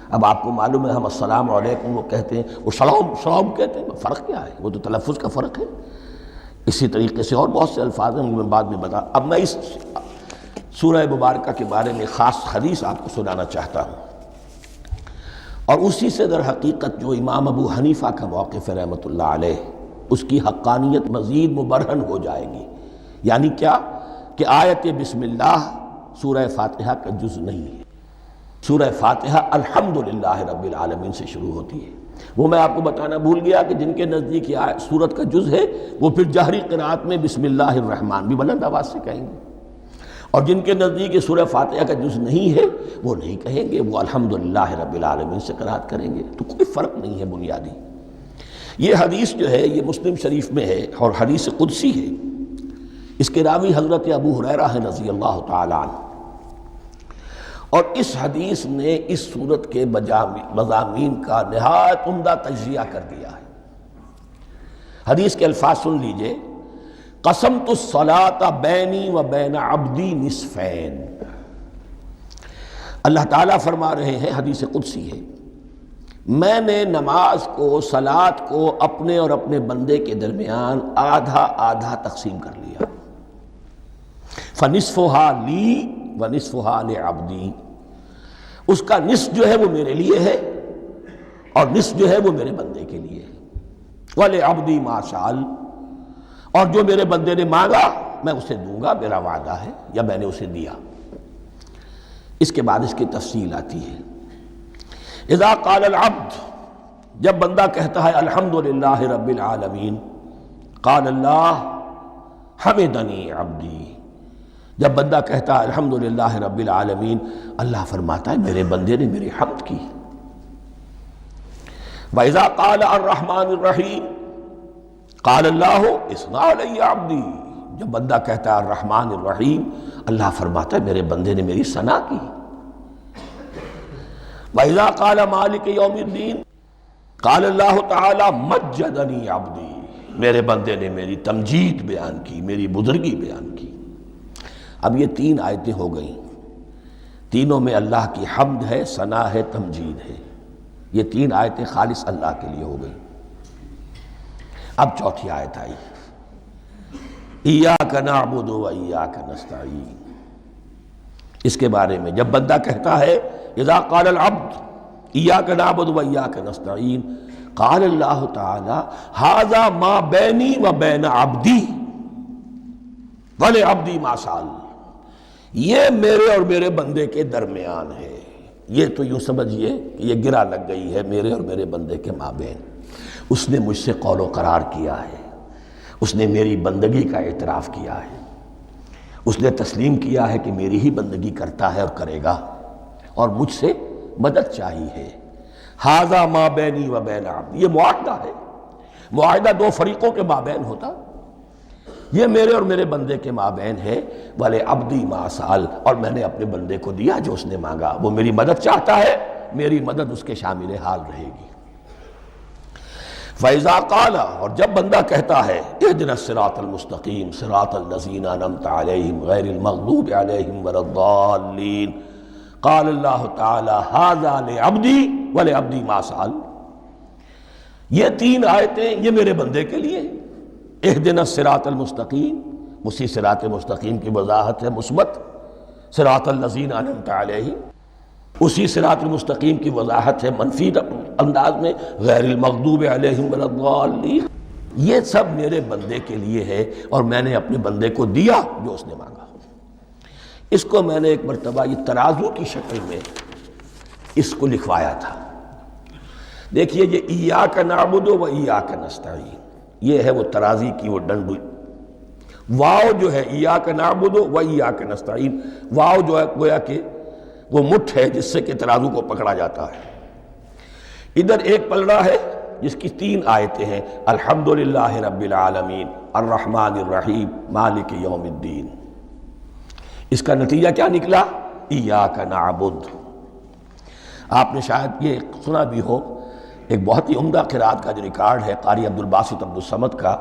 اب آپ کو معلوم ہے ہم السلام علیکم وہ کہتے ہیں، وہ سلام کہتے ہیں، فرق کیا ہے؟ وہ تو تلفظ کا فرق ہے۔ اسی طریقے سے اور بہت سے الفاظ ہیں، میں بعد میں بتا۔ اب میں اس سورہ مبارکہ کے بارے میں خاص حدیث آپ کو سنانا چاہتا ہوں، اور اسی سے در حقیقت جو امام ابو حنیفہ کا موقف ہے رحمۃ اللہ علیہ، اس کی حقانیت مزید مبرہن ہو جائے گی۔ یعنی کیا کہ آیت بسم اللہ سورہ فاتحہ کا جز نہیں ہے، سورہ فاتحہ الحمدللہ رب العالمین سے شروع ہوتی ہے۔ وہ میں آپ کو بتانا بھول گیا کہ جن کے نزدیک یہ سورت کا جز ہے وہ پھر جہری قرات میں بسم اللہ الرحمن بھی بلند آواز سے کہیں گے، اور جن کے نزدیک یہ سورہ فاتحہ کا جز نہیں ہے وہ نہیں کہیں گے، وہ الحمدللہ رب العالمین سے قرات کریں گے۔ تو کوئی فرق نہیں ہے بنیادی۔ یہ حدیث جو ہے یہ مسلم شریف میں ہے اور حدیث قدسی ہے، اس کے راوی حضرت ابو ہریرہ ہیں رضی اللہ تعالی عنہ، اور اس حدیث نے اس سورت کے مضامین کا نہایت عمدہ تجزیہ کر دیا ہے۔ حدیث کے الفاظ سن لیجئے، قسمت الصلاۃ بینی و بین عبدی نصفین۔ اللہ تعالیٰ فرما رہے ہیں، حدیث قدسی ہے، میں نے نماز کو، صلاۃ کو اپنے اور اپنے بندے کے درمیان آدھا آدھا تقسیم کر لیا، فنصفها لی ونصفها لعبدی، اس کا نصف جو ہے وہ میرے لیے ہے اور نصف جو ہے وہ میرے بندے کے لیے ہے، وَلِعَبْدِي مَا سَأَلَ، اور جو میرے بندے نے مانگا میں اسے دوں گا، میرا وعدہ ہے یا میں نے اسے دیا۔ اس کے بعد اس کی تفصیل آتی ہے، اذا قال العبد، جب بندہ کہتا ہے الحمدللہ رب العالمین، قال اللہ حمدنی عبدی، جب بندہ کہتا ہے الحمدللہ رب العالمین، اللہ فرماتا ہے میرے بندے نے میری حمد کی۔ وَإِذَا قَالَ الرَّحْمَنِ الرَّحِيمِ قَالَ اللَّهُ اثْنَى عَلَيَّ عَبْدِي، جب بندہ کہتا ہے الرحمن الرحیم، اللہ فرماتا ہے میرے بندے نے میری ثنا کی۔ وَإِذَا قَالَ مَالِكِ يَوْمِ الدِّينِ قَالَ اللَّهُ تَعَالَى مَجَّدَنِي عَبْدِي، میرے بندے نے میری تمجید بیان کی، میری بزرگی بیان کی۔ اب یہ تین آیتیں ہو گئیں، تینوں میں اللہ کی حمد ہے، ثنا ہے، تمجید ہے، یہ تین آیتیں خالص اللہ کے لیے ہو گئیں۔ اب چوتھی آیت آئی، ایاک نعبد و ایاک نستعین، اس کے بارے میں جب بندہ کہتا ہے اذا قال العبد ایاک نعبد و ایاک نستعین، قال اللہ تعالی ھذا ما بینی و بین عبدی ولعبدی ما سأل، یہ میرے اور میرے بندے کے درمیان ہے۔ یہ تو یوں سمجھئے کہ یہ گرہ لگ گئی ہے میرے اور میرے بندے کے مابین، اس نے مجھ سے قول و قرار کیا ہے، اس نے میری بندگی کا اعتراف کیا ہے، اس نے تسلیم کیا ہے کہ میری ہی بندگی کرتا ہے اور کرے گا، اور مجھ سے مدد چاہیے ہے۔ ھذا ما بینی و بین عبدی، یہ معاہدہ ہے، معاہدہ دو فریقوں کے مابین ہوتا، یہ میرے اور میرے بندے کے مابین ہے۔ وَلِعَبْدِي مَا سَأَلَ، اور میں نے اپنے بندے کو دیا جو اس نے مانگا، وہ میری مدد چاہتا ہے، میری مدد اس کے شامل حال رہے گی۔ فَإِذَا قَالَ، اور جب بندہ کہتا ہے اهْدِنَا الصِّرَاطَ الْمُسْتَقِيمَ صِرَاطَ الَّذِينَ أَنْعَمْتَ عَلَيْهِمْ غَيْرِ الْمَغْضُوبِ عَلَيْهِمْ وَلَا الضَّالِّينَ، قال اللہ تعالی هَذَا لِعَبْدِي وَلِعَبْدِي مَا سَأَلَ، یہ تین آیتیں یہ میرے بندے کے لیے، اهْدِنَا الصِّرَاطَ الْمُسْتَقِيمَ، اسی صراط مستقیم کی وضاحت ہے مثبت، صراط الذین انعمت علیہم، اسی صراط المستقیم کی وضاحت ہے منفی انداز میں، غیر المغضوب علیہم ولا الضالین، یہ سب میرے بندے کے لیے ہے اور میں نے اپنے بندے کو دیا جو اس نے مانگا۔ اس کو میں نے ایک مرتبہ یہ ترازو کی شکل میں اس کو لکھوایا تھا۔ دیکھیے یہ ایاک نعبد و ایاک نستعین، یہ ہے وہ ترازی کی وہ ڈنڈ، واو جو ہے ایاک نعبد و ایاک نستعین، واو جو ہے گویا کہ وہ مٹھ ہے جس سے کہ ترازو کو پکڑا جاتا ہے۔ ادھر ایک پلڑا ہے جس کی تین آیتیں ہیں، الحمدللہ رب العالمین الرحمن الرحیم مالک یوم الدین۔ اس کا نتیجہ کیا نکلا؟ ایاک نعبد۔ آپ نے شاید یہ سنا بھی ہو، ایک بہت ہی عمدہ قرات کا جو ریکارڈ ہے قاری عبدالباسط عبدالصمد کا،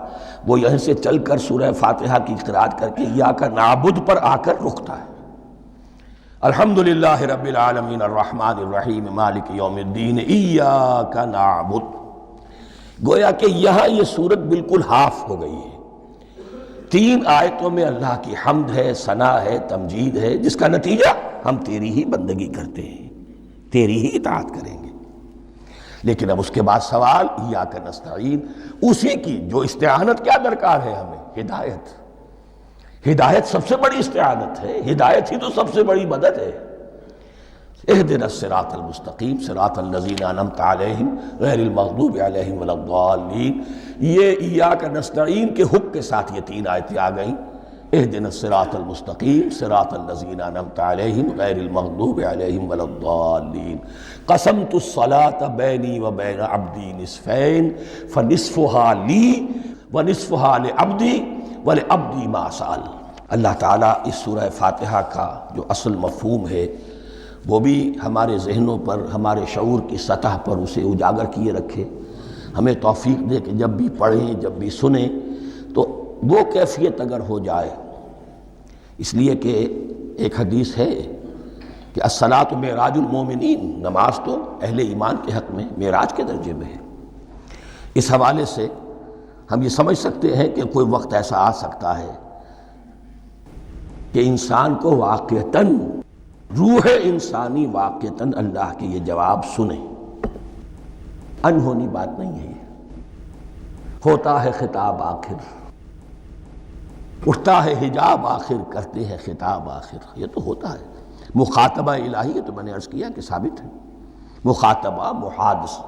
وہ یہیں سے چل کر سورہ فاتحہ کی قرات کر کے ایاک نعبد پر آ کر رکتا ہے۔ الحمدللہ رب العالمین الرحمن الرحیم مالک یوم الدین ایاک نعبد، گویا کہ یہاں یہ صورت بالکل ہاف ہو گئی ہے۔ تین آیتوں میں اللہ کی حمد ہے، ثنا ہے، تمجید ہے، جس کا نتیجہ ہم تیری ہی بندگی کرتے ہیں، تیری ہی اطاعت کریں گے۔ لیکن اب اس کے بعد سوال ایاک نستعین، اسی کی جو استعانت کیا درکار ہے ہمیں؟ ہدایت۔ ہدایت سب سے بڑی استعانت ہے، ہدایت ہی تو سب سے بڑی مدد ہے۔ اهدنا الصراط المستقیم صراط الذین انعمت علیہم غیر المغضوب علیہم ولا الضالین، یہ ایاک نستعین کے حق کے ساتھ یہ تین آیتیں آ گئیں، اهدنا الصراط المستقیم صراط الذین انعمت علیہم غیر المغضوب علیہم ولا الضالین، قسمت الصلاة بینی وبین عبدی نصفین فنصفها لی ونصفها لعبدی وَلِعَبْدِي مَا سَأَلَ۔ اللہ تعالیٰ اس سورہ فاتحہ کا جو اصل مفہوم ہے وہ بھی ہمارے ذہنوں پر، ہمارے شعور کی سطح پر اسے اجاگر کیے رکھے، ہمیں توفیق دے کہ جب بھی پڑھیں، جب بھی سنیں تو وہ کیفیت اگر ہو جائے، اس لیے کہ ایک حدیث ہے کہ الصلاۃ معراج المومنین، نماز تو اہل ایمان کے حق میں معراج کے درجے میں ہے۔ اس حوالے سے ہم یہ سمجھ سکتے ہیں کہ کوئی وقت ایسا آ سکتا ہے کہ انسان کو واقعتاً، روح انسانی واقعتاً اللہ کے یہ جواب سنے، انہونی بات نہیں ہے یہ، ہوتا ہے خطاب آخر، اٹھتا ہے حجاب آخر، کرتے ہیں خطاب آخر، یہ تو ہوتا ہے۔ مخاطبہ الہی، یہ تو میں نے عرض کیا کہ ثابت ہے، مخاطبہ، محادث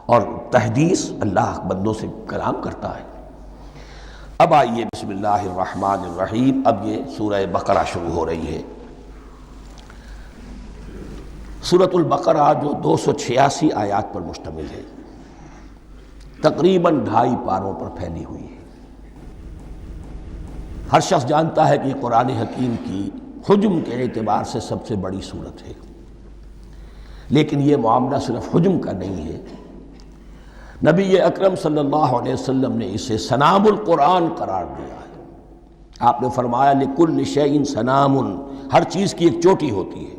اور تحدیث، اللہ بندوں سے کلام کرتا ہے۔ اب آئیے بسم اللہ الرحمن الرحیم، اب یہ سورہ بقرہ شروع ہو رہی ہے۔ سورۃ البقرہ جو 286 آیات پر مشتمل ہے، تقریباً 2.5 پاروں پر پھیلی ہوئی ہے۔ ہر شخص جانتا ہے کہ یہ قرآن حکیم کی حجم کے اعتبار سے سب سے بڑی سورت ہے، لیکن یہ معاملہ صرف حجم کا نہیں ہے۔ نبی اکرم صلی اللہ علیہ وسلم نے اسے سنام القرآن قرار دیا ہے۔ آپ نے فرمایا لکل شیء سنام، ہر چیز کی ایک چوٹی ہوتی ہے،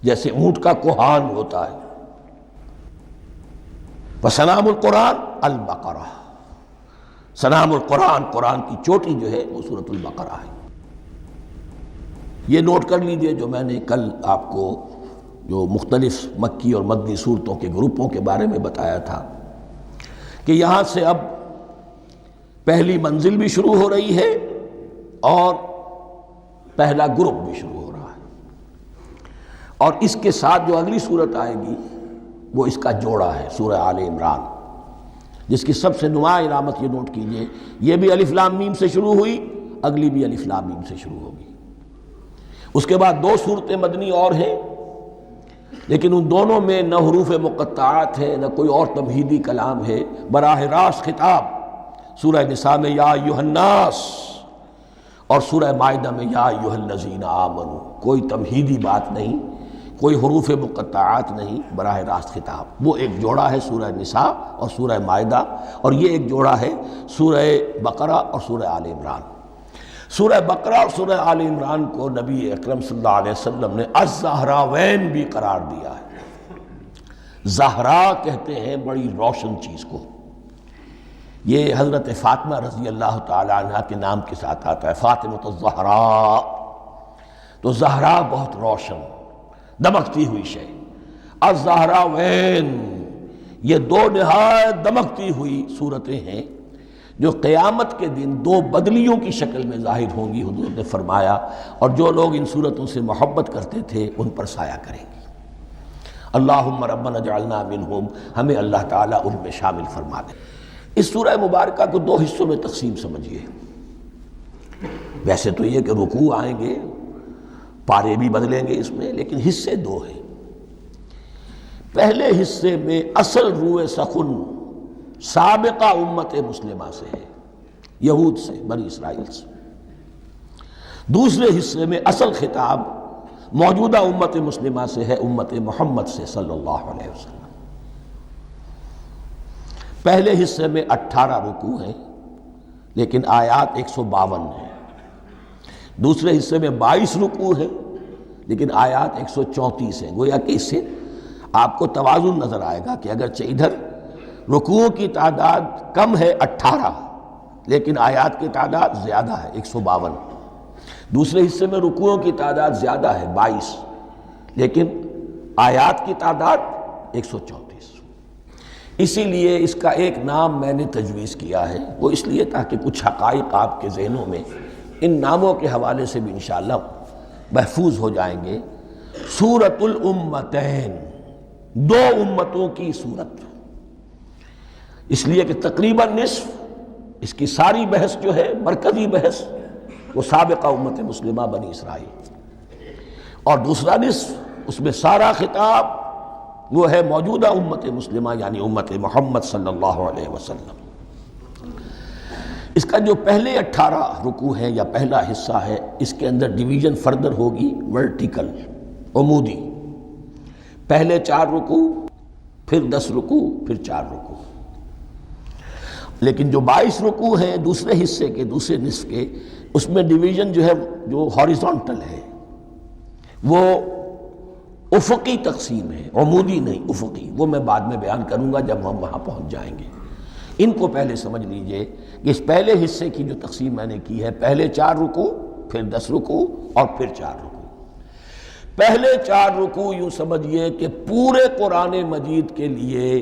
جیسے اونٹ کا کوہان ہوتا ہے۔ وسنام القرآن البقرہ، سنام القرآن، قرآن کی چوٹی جو ہے وہ سورۃ البقرہ ہے۔ یہ نوٹ کر لیجئے جو میں نے کل آپ کو جو مختلف مکی اور مدنی صورتوں کے گروپوں کے بارے میں بتایا تھا کہ یہاں سے اب پہلی منزل بھی شروع ہو رہی ہے اور پہلا گروپ بھی شروع ہو رہا ہے، اور اس کے ساتھ جو اگلی صورت آئے گی وہ اس کا جوڑا ہے، سورہ آل عمران، جس کی سب سے نمایاں علامت یہ نوٹ کیجئے، یہ بھی الف لام میم سے شروع ہوئی، اگلی بھی الف لام میم سے شروع ہوگی۔ اس کے بعد 2 صورتیں مدنی اور ہیں، لیکن ان دونوں میں نہ حروف مقطعات ہے، نہ کوئی اور تمہیدی کلام ہے، براہ راست خطاب سورہ نساء میں یا ایھا الناس اور سورہ مائدہ میں یا ایھا الذین آمنوا، کوئی تمہیدی بات نہیں کوئی حروف مقطعات نہیں، براہ راست خطاب۔ وہ ایک جوڑا ہے سورہ نساء اور سورہ مائدہ، اور یہ ایک جوڑا ہے سورہ بقرہ اور سورہ آل عمران۔ سورہ بقرہ اور سورہ آل عمران کو نبی اکرم صلی اللہ علیہ وسلم نے الزہراوین بھی قرار دیا ہے۔ زہرا کہتے ہیں بڑی روشن چیز کو، یہ حضرت فاطمہ رضی اللہ تعالی عنہ کے نام کے ساتھ آتا ہے، فاطمۃ الزہراء، تو زہرا بہت روشن دمکتی ہوئی شے۔ الزہراوین یہ دو نہایت دمکتی ہوئی صورتیں ہیں جو قیامت کے دن دو بدلیوں کی شکل میں ظاہر ہوں گی، حضور نے فرمایا، اور جو لوگ ان صورتوں سے محبت کرتے تھے ان پر سایہ کریں گی۔ اللہم ربنا اجعلنا منہم، ہمیں اللہ تعالیٰ ان میں شامل فرما دے۔ اس سورہ مبارکہ کو دو حصوں میں تقسیم سمجھیے۔ ویسے تو یہ کہ رکوع آئیں گے، پارے بھی بدلیں گے اس میں، لیکن حصے دو ہیں۔ پہلے حصے میں اصل روح سخن سابقہ امت مسلمہ سے ہے، یہود سے، بنی اسرائیل سے۔ دوسرے حصے میں اصل خطاب موجودہ امت مسلمہ سے ہے، امت محمد سے صلی اللہ علیہ وسلم۔ پہلے حصے میں 18 رکوع ہیں لیکن آیات 152 ہیں۔ دوسرے حصے میں 22 رکوع ہیں لیکن آیات 134 ہیں۔ گویا کہ اس سے آپ کو توازن نظر آئے گا کہ اگرچہ ادھر رکوع کی تعداد کم ہے 18 لیکن آیات کی تعداد زیادہ ہے 152۔ دوسرے حصے میں رکوعوں کی تعداد زیادہ ہے 22 لیکن آیات کی تعداد 134۔ اسی لیے اس کا ایک نام میں نے تجویز کیا ہے، وہ اس لیے تاکہ کچھ حقائق آپ کے ذہنوں میں ان ناموں کے حوالے سے بھی انشاءاللہ محفوظ ہو جائیں گے۔ سورۃ الامتین، دو امتوں کی صورت، اس لیے کہ تقریباً نصف اس کی ساری بحث جو ہے، مرکزی بحث، وہ سابقہ امت مسلمہ بنی اسرائیل، اور دوسرا نصف اس میں سارا خطاب وہ ہے موجودہ امت مسلمہ یعنی امت محمد صلی اللہ علیہ وسلم۔ اس کا جو پہلے 18 رکوع ہیں یا پہلا حصہ ہے، اس کے اندر ڈویژن فردر ہوگی ورٹیکل، عمودی۔ پہلے 4 رکوع، پھر 10 رکوع، پھر 4 رکوع۔ لیکن جو 22 رکوع ہیں دوسرے حصے کے، دوسرے نصف کے، اس میں ڈویژن جو ہے جو ہاریزونٹل ہے، وہ افقی تقسیم ہے، عمودی نہیں، افقی۔ وہ میں بعد میں بیان کروں گا جب ہم وہاں پہنچ جائیں گے۔ ان کو پہلے سمجھ لیجئے کہ اس پہلے حصے کی جو تقسیم میں نے کی ہے، پہلے 4 رکوع، پھر 10 رکوع اور پھر 4 رکوع۔ پہلے 4 رکوع یوں سمجھیے کہ پورے قرآن مجید کے لیے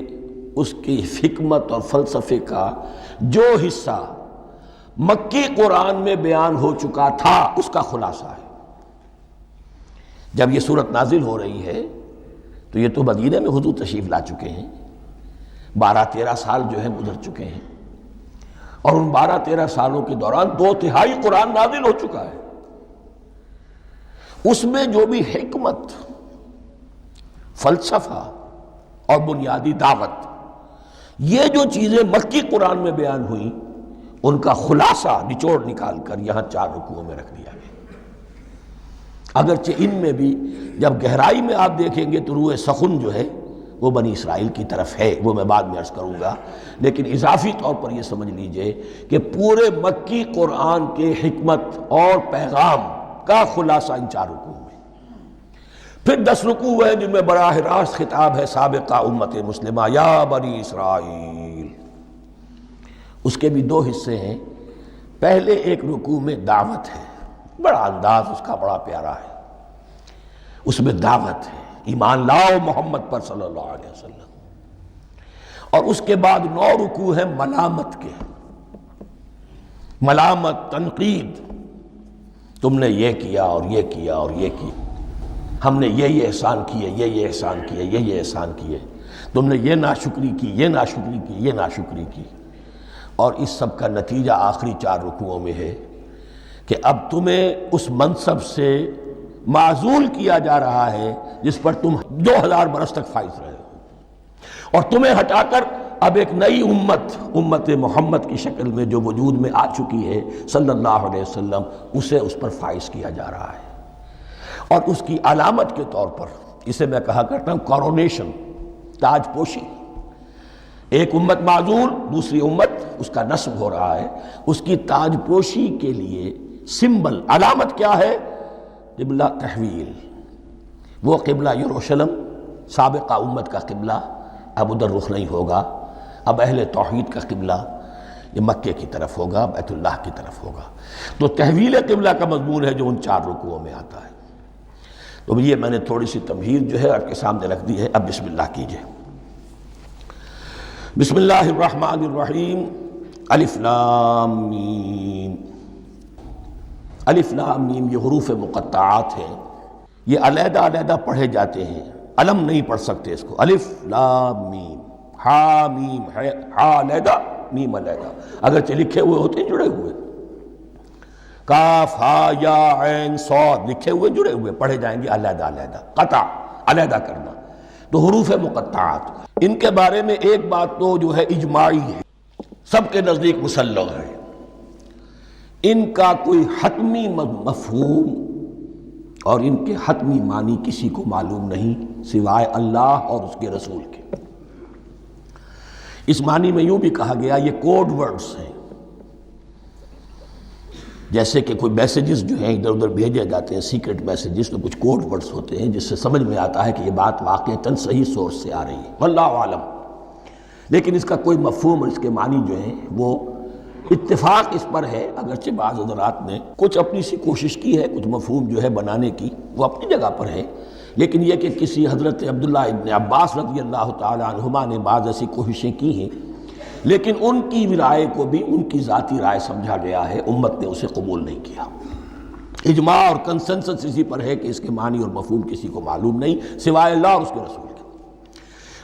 اس کی حکمت اور فلسفے کا جو حصہ مکی قرآن میں بیان ہو چکا تھا اس کا خلاصہ ہے۔ جب یہ صورت نازل ہو رہی ہے تو یہ تو مدینہ میں حضور تشریف لا چکے ہیں، 12-13 سال جو ہے گزر چکے ہیں، اور ان 12-13 سالوں کے دوران 2/3 قرآن نازل ہو چکا ہے۔ اس میں جو بھی حکمت، فلسفہ اور بنیادی دعوت، یہ جو چیزیں مکی قرآن میں بیان ہوئیں، ان کا خلاصہ نچوڑ نکال کر یہاں 4 رکوعوں میں رکھ دیا گیا۔ اگرچہ ان میں بھی جب گہرائی میں آپ دیکھیں گے تو روح سخن جو ہے وہ بنی اسرائیل کی طرف ہے، وہ میں بعد میں عرض کروں گا، لیکن اضافی طور پر یہ سمجھ لیجئے کہ پورے مکی قرآن کے حکمت اور پیغام کا خلاصہ ان 4 رکوعوں میں۔ پھر 10 رکوع ہیں جن میں براہ راست خطاب ہے سابقہ امت مسلمہ، یا بنی اسرائیل۔ اس کے بھی 2 حصے ہیں۔ پہلے ایک رکوع میں دعوت ہے، بڑا انداز اس کا بڑا پیارا ہے، اس میں دعوت ہے، ایمان لاؤ محمد پر صلی اللہ علیہ وسلم۔ اور اس کے بعد 9 رکوع ہیں ملامت کے، ملامت، تنقید، تم نے یہ کیا اور یہ کیا اور یہ کیا، ہم نے یہ احسان کیے، یہ احسان کیے، یہ احسان کیے، تم نے یہ ناشکری کی، یہ ناشکری کی، یہ ناشکری کی۔ اور اس سب کا نتیجہ آخری 4 رکوعوں میں ہے کہ اب تمہیں اس منصب سے معزول کیا جا رہا ہے جس پر تم 2000 برس تک فائز رہے ہو، اور تمہیں ہٹا کر اب ایک نئی امت محمد کی شکل میں جو وجود میں آ چکی ہے صلی اللہ علیہ وسلم، اسے اس پر فائز کیا جا رہا ہے۔ اور اس کی علامت کے طور پر اسے میں کہا کرتا ہوں کورونیشن، تاج پوشی۔ ایک امت معزول، دوسری امت اس کا نسب ہو رہا ہے، اس کی تاج پوشی کے لیے سمبل، علامت کیا ہے؟ قبلہ تحویل۔ وہ قبلہ یروشلم سابقہ امت کا قبلہ اب ادھر رخ نہیں ہوگا، اب اہل توحید کا قبلہ یہ مکے کی طرف ہوگا، بیت اللہ کی طرف ہوگا۔ تو تحویل قبلہ کا مضمون ہے جو ان 4 رکوعوں میں آتا ہے۔ تو یہ میں نے تھوڑی سی تمہید جو ہے آپ کے سامنے رکھ دی ہے۔ اب بسم اللہ کیجئے۔ بسم اللہ الرحمن الرحیم۔ الف لام میم۔ الف لام میم یہ حروف مقطعات ہیں، یہ علیحدہ علیحدہ پڑھے جاتے ہیں، علم نہیں پڑھ سکتے اس کو۔ الف لام میم، ہا میم ہے، ہا علیحدہ میم علیحدہ، اگرچہ لکھے ہوئے ہوتے ہیں جڑے ہوئے، کاف ہا یا عین صاد لکھے ہوئے جڑے ہوئے، پڑھے جائیں گے علیحدہ علیحدہ، قطع علیحدہ کرنا۔ تو حروف مقطعات، ان کے بارے میں ایک بات تو جو ہے اجماعی ہے، سب کے نزدیک مسلم ہے، ان کا کوئی حتمی مفہوم اور ان کے حتمی معنی کسی کو معلوم نہیں سوائے اللہ اور اس کے رسول کے۔ اس معنی میں یوں بھی کہا گیا یہ کوڈ ورڈز ہیں، جیسے کہ کوئی میسیجز جو ہیں ادھر ادھر بھیجے جاتے ہیں، سیکرٹ میسیجز، تو کچھ کوڈ ورڈز ہوتے ہیں جس سے سمجھ میں آتا ہے کہ یہ بات واقعتاً صحیح سورس سے آ رہی ہے، واللہ عالم۔ لیکن اس کا کوئی مفہوم اور اس کے معنی جو ہیں وہ اتفاق اس پر ہے، اگرچہ بعض حضرات نے کچھ اپنی سی کوشش کی ہے کچھ مفہوم جو ہے بنانے کی، وہ اپنی جگہ پر ہے، لیکن یہ کہ کسی حضرت عبداللہ ابن عباس رضی اللہ تعالی عنہما نے بعض ایسی کوششیں کی ہیں، لیکن ان کی رائے کو بھی ان کی ذاتی رائے سمجھا گیا ہے، امت نے اسے قبول نہیں کیا۔ اجماع اور کنسنسس اسی پر ہے کہ اس کے معنی اور مفہوم کسی کو معلوم نہیں سوائے اللہ اور اس کے رسول کے۔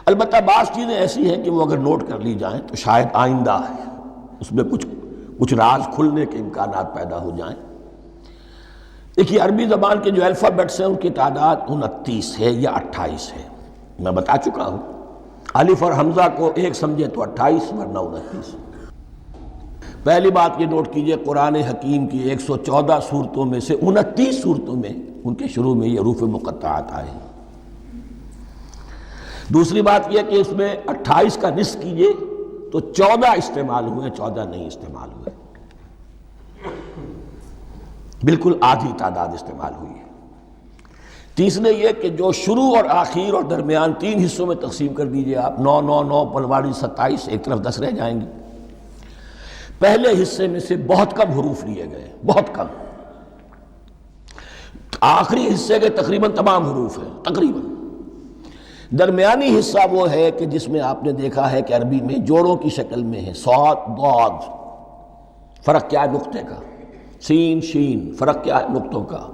البتہ بعض چیزیں ایسی ہیں کہ وہ اگر نوٹ کر لی جائیں تو شاید آئندہ اس میں کچھ راز کھلنے کے امکانات پیدا ہو جائیں۔ دیکھیے عربی زبان کے جو الفابیٹس ہیں ان کی تعداد 29 ہے یا 28 ہے، میں بتا چکا ہوں۔ الف اور حمزہ کو ایک سمجھے تو 28 ورنہ 29۔ پہلی بات یہ نوٹ کیجئے، قرآن حکیم کی 114 صورتوں میں سے 29 صورتوں میں ان کے شروع میں یہ حروف مقطعات آئے ہیں۔ دوسری بات یہ کہ اس میں 28 کا نصف کیجئے تو 14 استعمال ہوئے، 14 نہیں استعمال ہوئے، بالکل آدھی تعداد استعمال ہوئی ہے۔ تیسرے یہ کہ جو شروع اور آخر اور درمیان 3 حصوں میں تقسیم کر دیجئے آپ، 9 9 9 پلواڑی 27، ایک طرف 10 رہ جائیں گے۔ پہلے حصے میں سے بہت کم حروف لیے گئے، بہت کم۔ آخری حصے کے تقریباً تمام حروف ہیں، تقریباً۔ درمیانی حصہ وہ ہے کہ جس میں آپ نے دیکھا ہے کہ عربی میں جوڑوں کی شکل میں ہے، صاد ضاد، فرق کیا ہے نقطے کا، سین شین فرق کیا ہے نقطوں کا،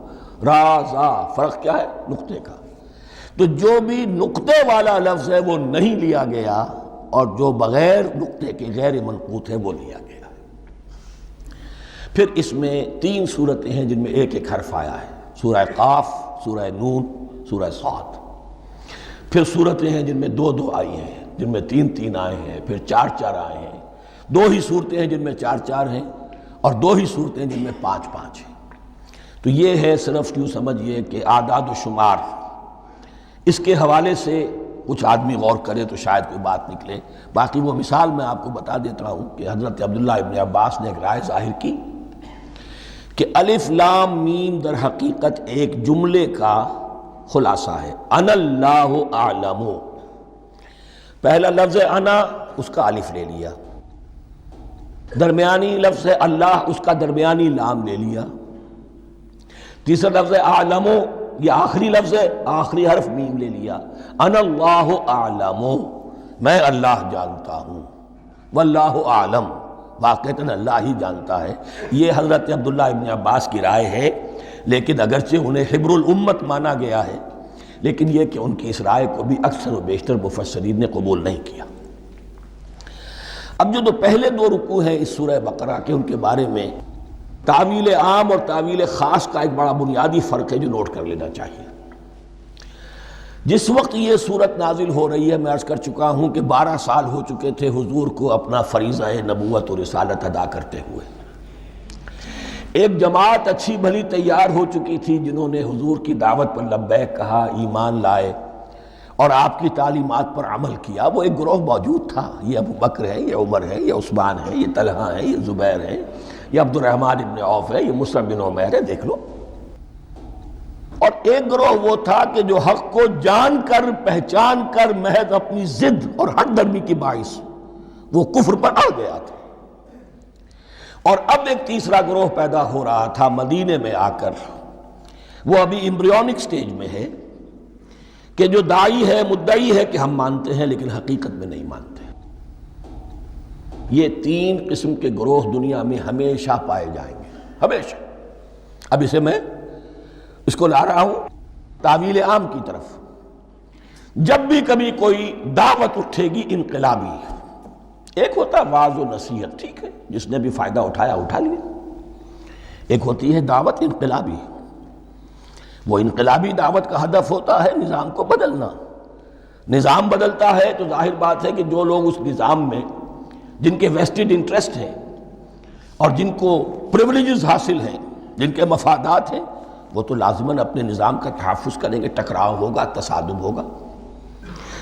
را زا فرق کیا ہے نقطے کا۔ تو جو بھی نقطے والا لفظ ہے وہ نہیں لیا گیا، اور جو بغیر نقطے کے غیر منقوط ہے وہ لیا گیا۔ پھر اس میں 3 صورتیں ہیں جن میں ایک ایک حرف آیا ہے، سورہ قاف، سورہ نون، سورہ صاد۔ پھر صورتیں ہیں جن میں 2 2 آئی ہیں، جن میں 3 3 آئے ہیں، پھر 4 4 آئے ہیں، 2 ہی صورتیں ہیں جن میں 4 4 ہیں، اور 2 ہی صورتیں جن میں 5 5 ہیں۔ تو یہ ہے صرف یوں سمجھیے کہ اعداد و شمار۔ اس کے حوالے سے کچھ آدمی غور کرے تو شاید کوئی بات نکلے۔ باقی وہ مثال میں آپ کو بتا دیتا ہوں کہ حضرت عبداللہ ابن عباس نے ایک رائے ظاہر کی کہ الف لام میم در حقیقت ایک جملے کا خلاصہ ہے، انا اللہ اعلم۔ پہلا لفظ انا، اس کا الف لے لیا، درمیانی لفظ اللہ، اس کا درمیانی لام لے لیا، تیسرا لفظ اعلم، یہ آخری لفظ ہے، آخری حرف میم لے لیا، انا اللہ اعلم، میں اللہ جانتا ہوں، واللہ اعلم، واقعتاً اللہ ہی جانتا ہے۔ یہ حضرت عبداللہ ابن عباس کی رائے ہے، لیکن اگرچہ انہیں حبر الامت مانا گیا ہے، لیکن یہ کہ ان کی اس رائے کو بھی اکثر و بیشتر مفسرین نے قبول نہیں کیا۔ اب جو پہلے 2 رکوع ہیں اس سورہ بقرہ کے، ان کے بارے میں تعویل عام اور تعویل خاص کا ایک بڑا بنیادی فرق ہے جو نوٹ کر لینا چاہیے۔ جس وقت یہ صورت نازل ہو رہی ہے، میں عرض کر چکا ہوں کہ 12 سال ہو چکے تھے حضور کو اپنا فریضہ نبوت و رسالت ادا کرتے ہوئے۔ ایک جماعت اچھی بھلی تیار ہو چکی تھی جنہوں نے حضور کی دعوت پر لبیک کہا، ایمان لائے اور آپ کی تعلیمات پر عمل کیا۔ وہ ایک گروہ موجود تھا، یہ ابو بکر ہے، یہ عمر ہے، یہ عثمان ہے، یہ طلحہ ہے، یہ زبیر ہے، یہ عبد الرحمن ابن عوف ہے، یہ مصعب بن عمیر ہے، دیکھ لو۔ اور ایک گروہ وہ تھا کہ جو حق کو جان کر پہچان کر محض اپنی ضد اور ہٹ درمی کی باعث وہ کفر پر اڑ گیا تھا۔ اور اب ایک تیسرا گروہ پیدا ہو رہا تھا مدینے میں آ کر، وہ ابھی ایمبریونک سٹیج میں ہے، کہ جو داعی ہے، مدعی ہے کہ ہم مانتے ہیں لیکن حقیقت میں نہیں مانتے۔ یہ تین قسم کے گروہ دنیا میں ہمیشہ پائے جائیں گے، ہمیشہ۔ اب اسے میں اس کو لا رہا ہوں تعویل عام کی طرف۔ جب بھی کبھی کوئی دعوت اٹھے گی انقلابی، ایک ہوتا ہے وعظ و نصیحت، ٹھیک ہے، جس نے بھی فائدہ اٹھایا اٹھا لیا۔ ایک ہوتی ہے دعوت انقلابی، وہ انقلابی دعوت کا ہدف ہوتا ہے نظام کو بدلنا۔ نظام بدلتا ہے تو ظاہر بات ہے کہ جو لوگ اس نظام میں جن کے ویسٹڈ انٹرسٹ ہیں اور جن کو پریولیجز حاصل ہیں، جن کے مفادات ہیں، وہ تو لازماً اپنے نظام کا تحفظ کریں گے۔ ٹکراؤ ہوگا، تصادم ہوگا،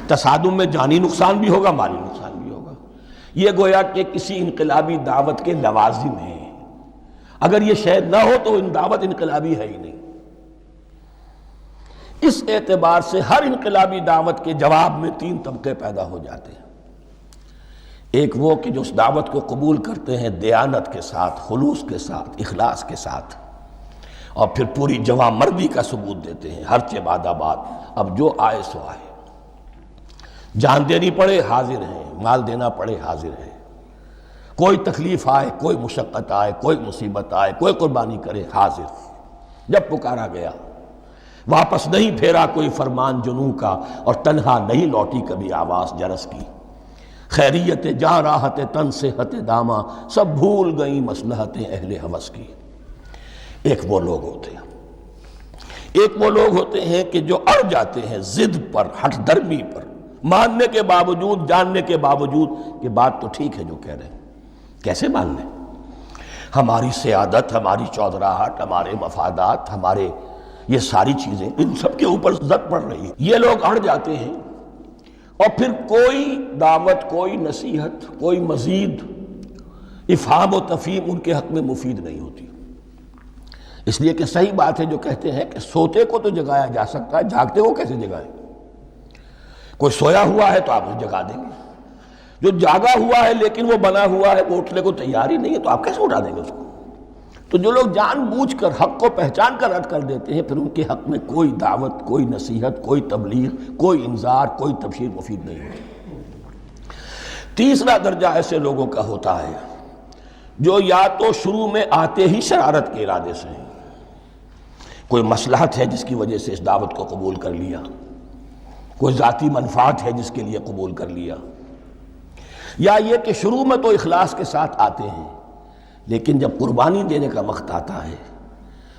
تصادم میں جانی نقصان بھی ہوگا، مالی نقصان بھی ہوگا۔ یہ گویا کہ کسی انقلابی دعوت کے لوازم ہیں۔ اگر یہ شاید نہ ہو تو دعوت انقلابی ہے ہی نہیں۔ اس اعتبار سے ہر انقلابی دعوت کے جواب میں تین طبقے پیدا ہو جاتے ہیں۔ ایک وہ کہ جو اس دعوت کو قبول کرتے ہیں دیانت کے ساتھ، خلوص کے ساتھ، اخلاص کے ساتھ، اور پھر پوری جواں مردی کا ثبوت دیتے ہیں، ہر چہ بعد آباد، اب جو آئے سو آئے، جان دینی پڑے حاضر ہیں، مال دینا پڑے حاضر ہیں، کوئی تکلیف آئے، کوئی مشقت آئے، کوئی مصیبت آئے، کوئی قربانی کرے حاضر۔ جب پکارا گیا واپس نہیں پھیرا کوئی فرمان جنوں کا، اور تنہا نہیں لوٹی کبھی آواز جرس کی۔ خیریت جاں راحت تن صحت داماں، سب بھول گئیں مصلحتیں اہل ہوس کی۔ ایک وہ لوگ ہوتے ہیں، ایک وہ لوگ ہوتے ہیں کہ جو اڑ جاتے ہیں ضد پر، ہٹ درمی پر، ماننے کے باوجود، جاننے کے باوجود کہ بات تو ٹھیک ہے جو کہہ رہے ہیں، کیسے مان لیں؟ ہماری سیادت، ہماری چودراہٹ، ہمارے مفادات، ہمارے یہ ساری چیزیں، ان سب کے اوپر زد پڑ رہی ہے۔ یہ لوگ اڑ جاتے ہیں اور پھر کوئی دعوت، کوئی نصیحت، کوئی مزید افہام و تفہیم ان کے حق میں مفید نہیں ہوتی۔ اس لیے کہ صحیح بات ہے جو کہتے ہیں کہ سوتے کو تو جگایا جا سکتا ہے، جاگتے کو کیسے جگائیں؟ کوئی سویا ہوا ہے تو آپ اسے جگا دیں گے، جو جاگا ہوا ہے لیکن وہ بنا ہوا ہے، وہ اٹھنے کو تیار ہی نہیں ہے، تو آپ کیسے اٹھا دیں گے اس کو؟ تو جو لوگ جان بوجھ کر حق کو پہچان کر رد کر دیتے ہیں، پھر ان کے حق میں کوئی دعوت، کوئی نصیحت، کوئی تبلیغ، کوئی انذار، کوئی تبشیر مفید نہیں ہوتی۔ تیسرا درجہ ایسے لوگوں کا ہوتا ہے جو یا تو شروع میں آتے ہی شرارت کے ارادے سے ہیں، کوئی مصلحت ہے جس کی وجہ سے اس دعوت کو قبول کر لیا، کوئی ذاتی منفعت ہے جس کے لیے قبول کر لیا، یا یہ کہ شروع میں تو اخلاص کے ساتھ آتے ہیں لیکن جب قربانی دینے کا وقت آتا ہے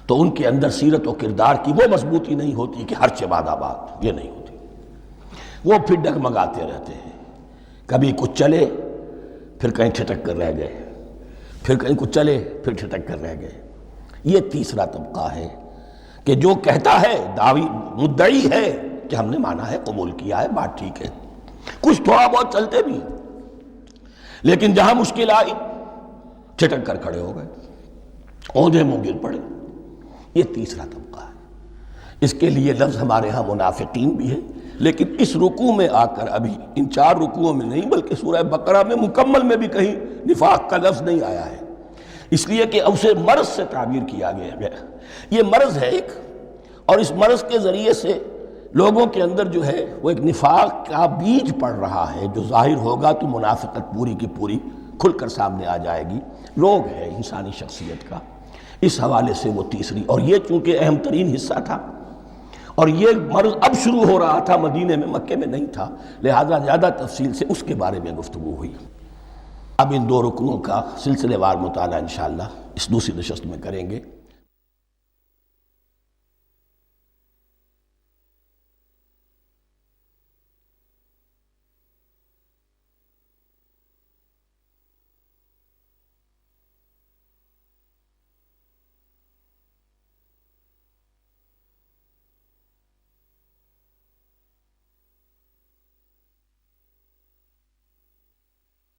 تو ان کے اندر سیرت و کردار کی وہ مضبوطی نہیں ہوتی کہ ہر چہ بعد آباد، یہ نہیں ہوتی، وہ پھر ڈگمگاتے رہتے ہیں، کبھی کچھ چلے پھر کہیں ٹھٹک کر رہ گئے، پھر کہیں کچھ چلے پھر ٹھٹک کر رہ گئے۔ یہ تیسرا طبقہ ہے کہ جو کہتا ہے، دعوی مدعی ہے کہ ہم نے مانا ہے، قبول کیا ہے، بات ٹھیک ہے، کچھ تھوڑا بہت چلتے بھی، لیکن جہاں مشکل آئی چھٹک کر کھڑے ہو گئے، اوندھے منہ گر پڑے۔ یہ تیسرا طبقہ ہے۔ اس کے لیے لفظ ہمارے ہاں منافقین بھی ہے، لیکن اس رکوع میں آ کر ابھی ان 4 رکوعوں میں نہیں بلکہ سورہ بقرہ میں مکمل میں بھی کہیں نفاق کا لفظ نہیں آیا ہے، اس لیے کہ اسے مرض سے تعبیر کیا گیا۔ یہ مرض ہے ایک، اور اس مرض کے ذریعے سے لوگوں کے اندر جو ہے وہ ایک نفاق کا بیج پڑ رہا ہے، جو ظاہر ہوگا تو منافقت پوری کی پوری کھل کر سامنے آ جائے گی۔ روگ ہے انسانی شخصیت کا، اس حوالے سے وہ تیسری، اور یہ چونکہ اہم ترین حصہ تھا اور یہ مرض اب شروع ہو رہا تھا، مدینے میں، مکے میں نہیں تھا، لہذا زیادہ تفصیل سے اس کے بارے میں گفتگو ہوئی۔ اب ان 2 رکنوں کا سلسلے وار مطالعہ انشاءاللہ اس دوسری نشست میں کریں گے۔